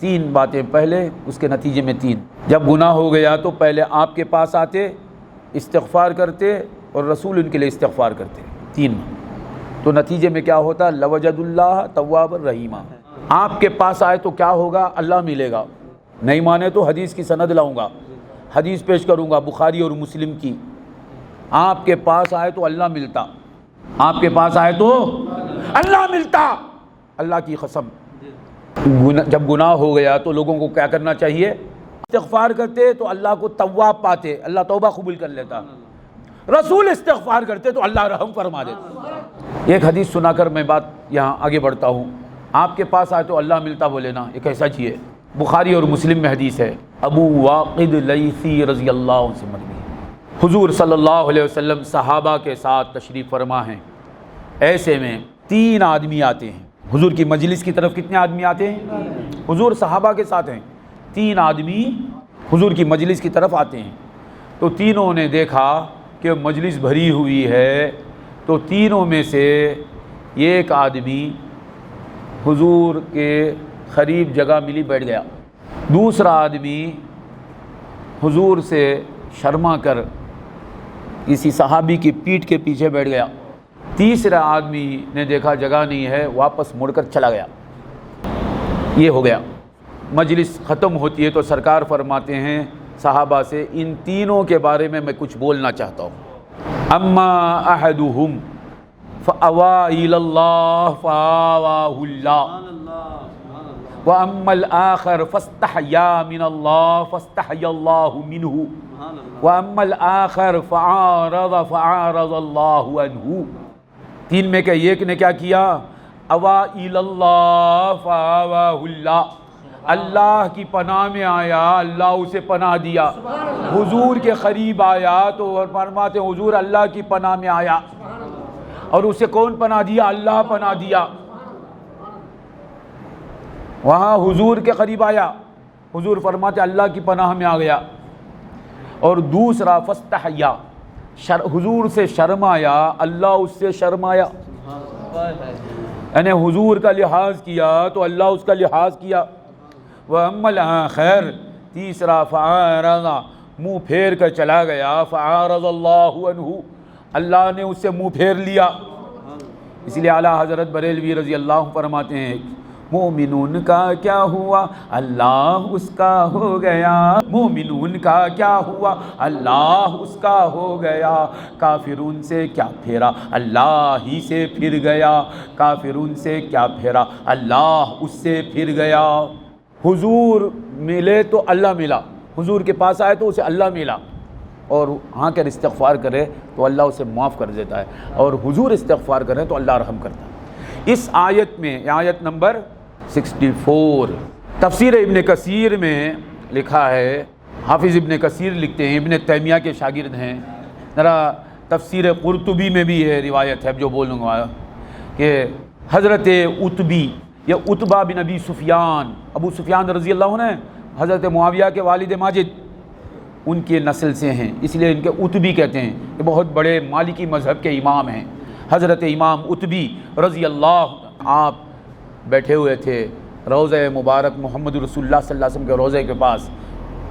تین باتیں پہلے، اس کے نتیجے میں تین۔ جب گناہ ہو گیا تو پہلے آپ کے پاس آتے، استغفار کرتے اور رسول ان کے لیے استغفار کرتے، تین۔ تو نتیجے میں کیا ہوتا؟ لوجد اللہ تواب الرحیمہ۔ آپ کے پاس آئے تو کیا ہوگا؟ اللہ ملے گا۔ نہیں مانے تو حدیث کی سند لاؤں گا، حدیث پیش کروں گا بخاری اور مسلم کی۔ آپ کے پاس آئے تو اللہ ملتا، آپ کے پاس آئے تو اللہ ملتا، اللہ کی قسم۔ جب گناہ ہو گیا تو لوگوں کو کیا کرنا چاہیے؟ استغفار کرتے تو اللہ کو تواب پاتے، اللہ توبہ قبول کر لیتا۔ رسول استغفار کرتے تو اللہ رحم فرما دیتا۔ ایک حدیث سنا کر میں بات یہاں آگے بڑھتا ہوں۔ آپ کے پاس آئے تو اللہ ملتا بولے نا، یہ کیسا چیز ہے؟ بخاری اور مسلم میں حدیث ہے، ابو واقد لیثی رضی اللہ عنہ سے مروی، حضور صلی اللہ علیہ وسلم صحابہ کے ساتھ تشریف فرما ہیں۔ ایسے میں تین آدمی آتے ہیں حضور کی مجلس کی طرف۔ کتنے آدمی آتے ہیں؟ حضور صحابہ کے ساتھ ہیں، تین آدمی حضور کی مجلس کی طرف آتے ہیں۔ تو تینوں نے دیکھا کہ مجلس بھری ہوئی ہے، تو تینوں میں سے ایک آدمی حضور کے قریب جگہ ملی بیٹھ گیا، دوسرا آدمی حضور سے شرما کر کسی صحابی کی پیٹھ کے پیچھے بیٹھ گیا، تیسرا آدمی نے دیکھا جگہ نہیں ہے، واپس مڑ کر چلا گیا۔ یہ ہو گیا۔ مجلس ختم ہوتی ہے تو سرکار فرماتے ہیں صحابہ سے، ان تینوں کے بارے میں کچھ بولنا چاہتا ہوں۔ اما احدہم فاوی الی اللہ فآواہ اللہ، واما الاخر فاستحیا من اللہ فاستحیا اللہ منہ، واما الاخر فعارض اللہ عنہ۔ تین میں کہ ایک نے کیا کیا؟ اوا الی اللہ فآواہ اللہ، اللہ کی پناہ میں آیا، اللہ اسے پناہ دیا۔ حضور کے قریب آیا تو فرماتے ہیں حضور اللہ کی پناہ میں آیا، اور اسے کون پناہ دیا؟ اللہ پناہ دیا۔ وہاں حضور کے قریب آیا، حضور فرماتے اللہ کی پناہ میں آ گیا۔ اور دوسرا فاستحیا، حضور سے شرمایا، اللہ اس سے شرمایا، یعنی حضور کا لحاظ کیا تو اللہ اس کا لحاظ کیا۔ وَأَمَّا الْآخَرُ، تیسرا فَعَارَضَ، منہ پھیر کر چلا گیا، فَعَارَضَ اللَّهُ عَنْهُ، اللہ نے اس سے منہ پھیر لیا۔ اس لیے اعلیٰ حضرت بریلوی رضی اللہ عنہ فرماتے ہیں مومنون کا کیا ہوا اللہ اس کا ہو گیا، مومنون کا کیا ہوا اللہ اس کا ہو گیا، کافرون سے کیا پھیرا اللہ ہی سے پھر گیا، کافرون سے کیا پھیرا اللہ اس سے پھر گیا۔ حضور ملے تو اللہ ملا، حضور کے پاس آئے تو اسے اللہ ملا، اور ہاں کر استغفار کرے تو اللہ اسے معاف کر دیتا ہے، اور حضور استغفار کرے تو اللہ رحم کرتا ہے۔ اس آیت میں، آیت نمبر 64، تفسیر ابن کثیر میں لکھا ہے، حافظ ابن کثیر لکھتے ہیں، ابن تیمیہ کے شاگرد ہیں، ذرا تفسیر قرطبی میں بھی ہے روایت ہے جو بولوں گا کہ حضرت عتبی یا عتبہ بن ابی سفیان، ابو سفیان رضی اللہ عنہ حضرت معاویہ کے والد ماجد، ان کے نسل سے ہیں، اس لیے ان کے عتبی کہتے ہیں۔ یہ بہت بڑے مالکی مذہب کے امام ہیں، حضرت امام عتبی رضی اللہ۔ آپ بیٹھے ہوئے تھے روضہ مبارک محمد رسول اللہ صلی اللہ علیہ وسلم کے روضے کے پاس۔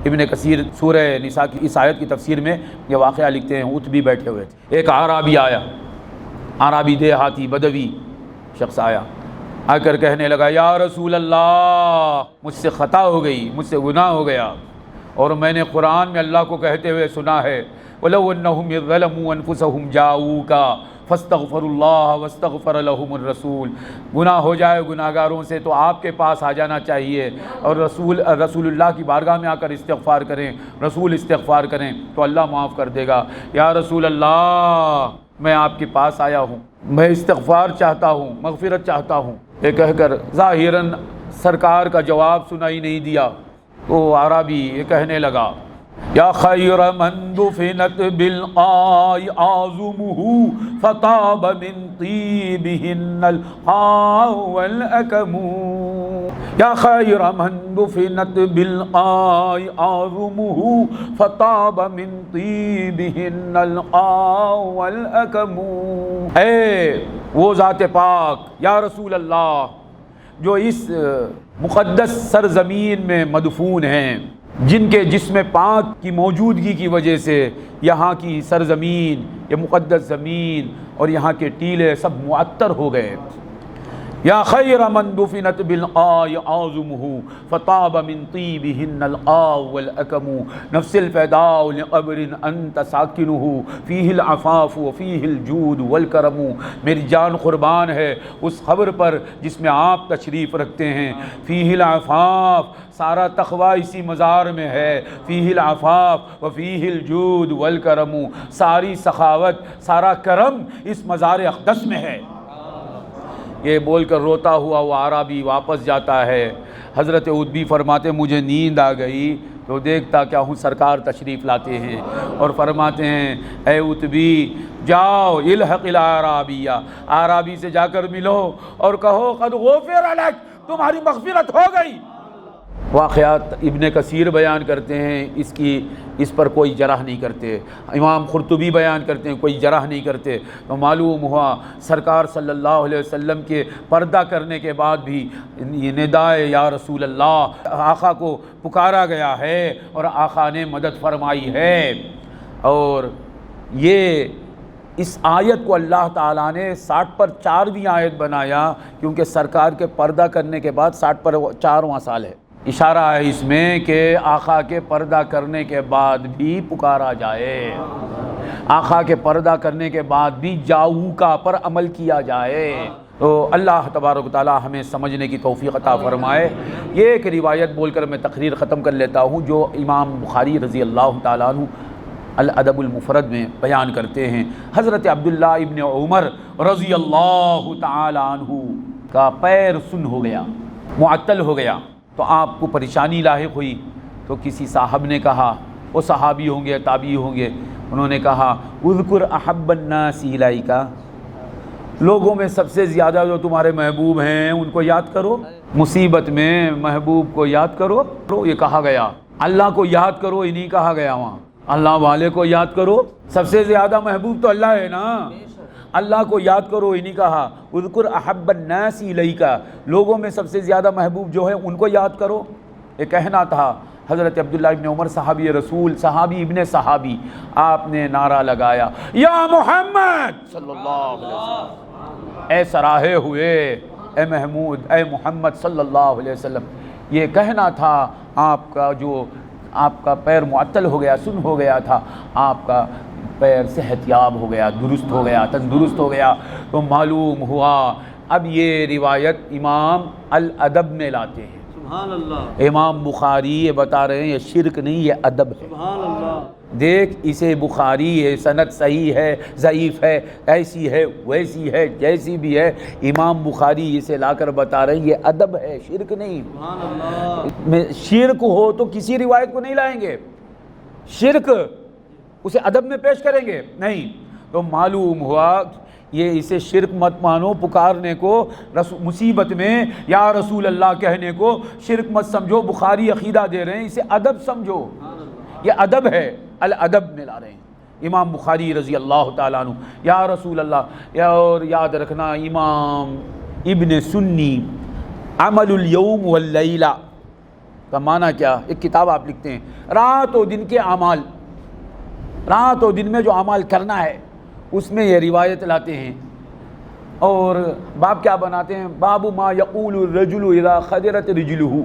ابن کثیر سورہ نساء کی اس آیت کی تفسیر میں یہ واقعہ لکھتے ہیں، عتبی بیٹھے ہوئے تھے، ایک اعرابی آیا، اعرابی دیہاتی بدوی شخص آیا، آ کر کہنے لگا یا رسول اللہ مجھ سے خطا ہو گئی، مجھ سے گناہ ہو گیا، اور میں نے قرآن میں اللہ کو کہتے ہوئے سنا ہے وَلَوْ أَنَّهُمْ إِذْ ظَلَمُوا أَنفُسَهُمْ جَاءُوكَ فَاسْتَغْفَرُوا اللَّهَ وَاسْتَغْفَرَ لَهُمُ الرَّسُولُ، گناہ ہو جائے گناہگاروں سے تو آپ کے پاس آ جانا چاہیے، اور رسول اللہ کی بارگاہ میں آ کر استغفار کریں، رسول استغفار کریں تو اللہ معاف کر دے گا۔ یا رسول اللہ میں آپ کے پاس آیا ہوں، میں استغفار چاہتا ہوں، مغفرت چاہتا ہوں، یہ کہہ کر ظاہراً سرکار کا جواب سنائی نہیں دیا، تو عربی یہ کہنے لگا یا خیر من دفنت بالقاء اعظمه فطاب من طیبهن القاء والاکم، یا خیر من دفنت بالقاء اعظمه فطاب من طیبهن القاء والاکم۔ اے وہ ذات پاک یا رسول اللہ، جو اس مقدس سرزمین میں مدفون ہیں، جن کے جسم پاک کی موجودگی کی وجہ سے یہاں کی سرزمین، یہ مقدس زمین اور یہاں کے ٹیلے سب معطر ہو گئے۔ یا خیر من دفنت بالقاء اعظمہ فطاب من طیبہن القاء والاکم نفس الفداء لقبر انت ساکنہ فیہ العفاف وفیہ الجود والکرم۔ میری جان قربان ہے اس قبر پر جس میں آپ تشریف رکھتے ہیں۔ فیہ العفاف، سارا تقوی اسی مزار میں ہے۔ فیہ العفاف وفیہ الجود والکرم، ساری سخاوت، سارا کرم اس مزار اقدس میں ہے۔ یہ بول کر روتا ہوا وہ اعرابی واپس جاتا ہے۔ حضرت عتبی فرماتے مجھے نیند آ گئی تو دیکھتا کیا ہوں سرکار تشریف لاتے ہیں اور فرماتے ہیں اے عتبی جاؤ الحق الاعرابیہ، اعرابی سے جا کر ملو اور کہو قد غفر لک، تمہاری مغفرت ہو گئی۔ واقعات ابن کثیر بیان کرتے ہیں، اس پر کوئی جرح نہیں کرتے۔ امام قرطبی بیان کرتے ہیں کوئی جرح نہیں کرتے۔ تو معلوم ہوا سرکار صلی اللہ علیہ وسلم کے پردہ کرنے کے بعد بھی یہ ندائے یا رسول اللہ آقا کو پکارا گیا ہے اور آقا نے مدد فرمائی ہے۔ اور یہ اس آیت کو اللہ تعالیٰ نے 60 پر 4ویں آیت بنایا، کیونکہ سرکار کے پردہ کرنے کے بعد 60 پر 4واں سال ہے۔ اشارہ ہے اس میں کہ آقا کے پردہ کرنے کے بعد بھی پکارا جائے، آقا کے پردہ کرنے کے بعد بھی جاؤکا پر عمل کیا جائے۔ تو اللہ تبارک و تعالی ہمیں سمجھنے کی توفیق عطا فرمائے۔ یہ ایک روایت بول کر میں تقریر ختم کر لیتا ہوں جو امام بخاری رضی اللہ تعالیٰ عنہ الادب المفرد میں بیان کرتے ہیں۔ حضرت عبداللہ ابن عمر رضی اللہ تعالیٰ عنہ کا پیر سن ہو گیا، معطل ہو گیا، تو آپ کو پریشانی لاحق ہوئی۔ تو کسی صاحب نے کہا، وہ صحابی ہوں گے تابعی ہوں گے، انہوں نے کہا اذکر احب الناس الیک، لوگوں میں سب سے زیادہ جو تمہارے محبوب ہیں ان کو یاد کرو، مصیبت میں محبوب کو یاد کرو۔ تو یہ کہا گیا اللہ کو یاد کرو، یہ نہیں کہا گیا وہاں اللہ والے کو یاد کرو، سب سے زیادہ محبوب تو اللہ ہے نا، اللہ کو یاد کرو یہ نہیں کہا۔ اذکر احب الناس الیک، لوگوں میں سب سے زیادہ محبوب جو ہے ان کو یاد کرو، یہ کہنا تھا۔ حضرت عبداللہ ابن عمر صحابی رسول، صحابی ابن صحابی، آپ نے نعرہ لگایا یا محمد صلی اللہ علیہ وسلم، اے سراہے ہوئے، اے محمود، اے محمد صلی اللہ علیہ وسلم۔ یہ کہنا تھا آپ کا پیر معطل ہو گیا، سن ہو گیا تھا، آپ کا پیر صحت یاب ہو گیا، درست ہو گیا، تندرست ہو گیا۔ تو معلوم ہوا اب یہ روایت امام الادب میں لاتے ہیں، سبحان اللہ، امام بخاری یہ بتا رہے ہیں یہ شرک نہیں، یہ ادب ہے۔ سبحان اللہ، دیکھ اسے بخاری ہے، سند صحیح ہے، ضعیف ہے، ایسی ہے ویسی ہے، جیسی بھی ہے، امام بخاری اسے لا کر بتا رہے ہیں یہ ادب ہے، شرک نہیں۔ سبحان اللہ، شرک ہو تو کسی روایت کو نہیں لائیں گے، شرک اسے ادب میں پیش کریں گے نہیں۔ تو معلوم ہوا یہ اسے شرک مت مانو، پکارنے کو مصیبت میں یا رسول اللہ کہنے کو شرک مت سمجھو، بخاری عقیدہ دے رہے ہیں، اسے ادب سمجھو، یہ ادب ہے، الادب میں لا رہے ہیں امام بخاری رضی اللہ تعالیٰ عنہ یا رسول اللہ۔ اور یاد رکھنا امام ابن سنی عمل الیوم واللیلہ کا معنی کیا، ایک کتاب آپ لکھتے ہیں رات و دن کے اعمال، رات و دن میں جو اعمال کرنا ہے اس میں یہ روایت لاتے ہیں۔ اور باب کیا بناتے ہیں، باب ما یقول الرجل اذا خدرت رجلہ،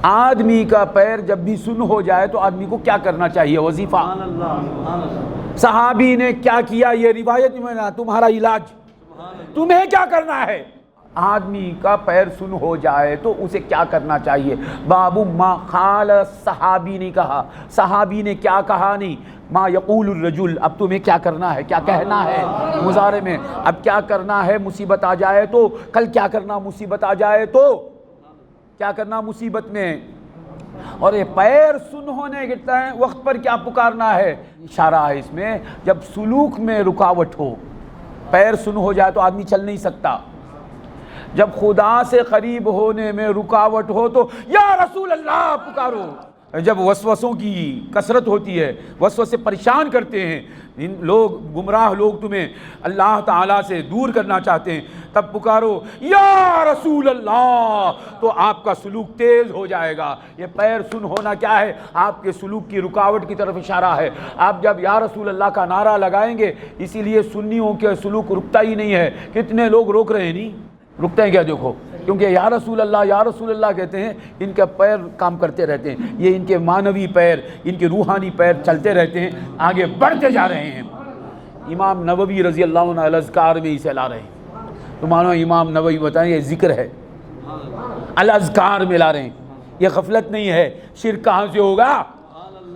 آدمی کا پیر جب بھی سن ہو جائے تو آدمی کو کیا کرنا چاہیے، وظیفہ۔ سبحان اللہ، سبحان اللہ، صحابی نے کیا کیا، یہ روایت میں نا تمہارا علاج، تمہیں کیا کرنا ہے، آدمی کا پیر سن ہو جائے تو اسے کیا کرنا چاہیے۔ باب ما قال، صحابی نے کہا، صحابی نے کیا کہا نہیں، ما یقول الرجل، اب تمہیں کیا کرنا ہے، کیا کہنا ہے مضارع میں، اب کیا کرنا ہے مصیبت آ جائے تو، کل کیا کرنا مصیبت آ جائے تو، کیا کرنا مصیبت میں۔ اور یہ پیر سن ہونے کے وقت پر کیا پکارنا ہے، اشارہ ہے اس میں جب سلوک میں رکاوٹ ہو، پیر سن ہو جائے تو آدمی چل نہیں سکتا، جب خدا سے قریب ہونے میں رکاوٹ ہو تو یا رسول اللہ پکارو، جب وسوسوں کی کثرت ہوتی ہے، وسوسے پریشان کرتے ہیں، ان لوگ گمراہ لوگ تمہیں اللہ تعالیٰ سے دور کرنا چاہتے ہیں، تب پکارو یا رسول اللہ، تو آپ کا سلوک تیز ہو جائے گا۔ یہ پیر سن ہونا کیا ہے؟ آپ کے سلوک کی رکاوٹ کی طرف اشارہ ہے۔ آپ جب یا رسول اللہ کا نعرہ لگائیں گے، اسی لیے سنیوں کے سلوک رکتا ہی نہیں ہے۔ کتنے لوگ روک رہے ہیں، نہیں رکتے ہیں کیا؟ دیکھو، کیونکہ یا رسول اللہ کہتے ہیں، ان کے پیر کام کرتے رہتے ہیں، یہ ان کے معنوی پیر، ان کے روحانی پیر چلتے رہتے ہیں، آگے بڑھتے جا رہے ہیں۔ امام نووی رضی اللہ عنہ الاذکار میں اسے لا رہے ہیں، تو مانو امام نووی بتائیں یہ ذکر ہے، الاذکار میں لا رہے ہیں، یہ غفلت نہیں ہے۔ شرک کہاں سے ہوگا؟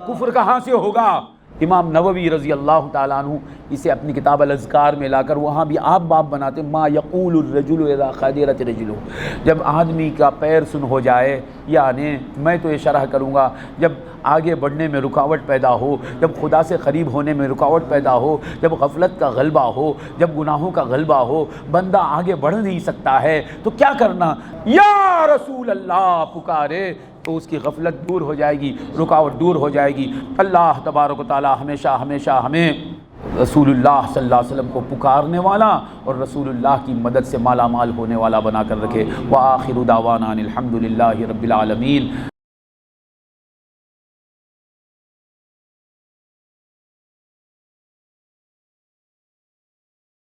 کفر کہاں سے ہوگا؟ امام نووی رضی اللہ تعالیٰ عنہ اسے اپنی کتاب الاذکار میں لا کر وہاں بھی آپ باب بناتے، ما یقول الرجل اذا خدرت رجلہ، جب آدمی کا پیر سن ہو جائے، یعنی میں تو یہ شرح کروں گا، جب آگے بڑھنے میں رکاوٹ پیدا ہو، جب خدا سے قریب ہونے میں رکاوٹ پیدا ہو، جب غفلت کا غلبہ ہو، جب گناہوں کا غلبہ ہو، بندہ آگے بڑھ نہیں سکتا ہے، تو کیا کرنا؟ یا رسول اللہ پکارے تو اس کی غفلت دور ہو جائے گی، رکاوٹ دور ہو جائے گی۔ اللہ تبارک و تعالی ہمیشہ ہمیں رسول اللہ صلی اللہ علیہ وسلم کو پکارنے والا اور رسول اللہ کی مدد سے مالا مال ہونے والا بنا کر رکھے۔ وآخر دعوانا الحمد للہ رب العالمین۔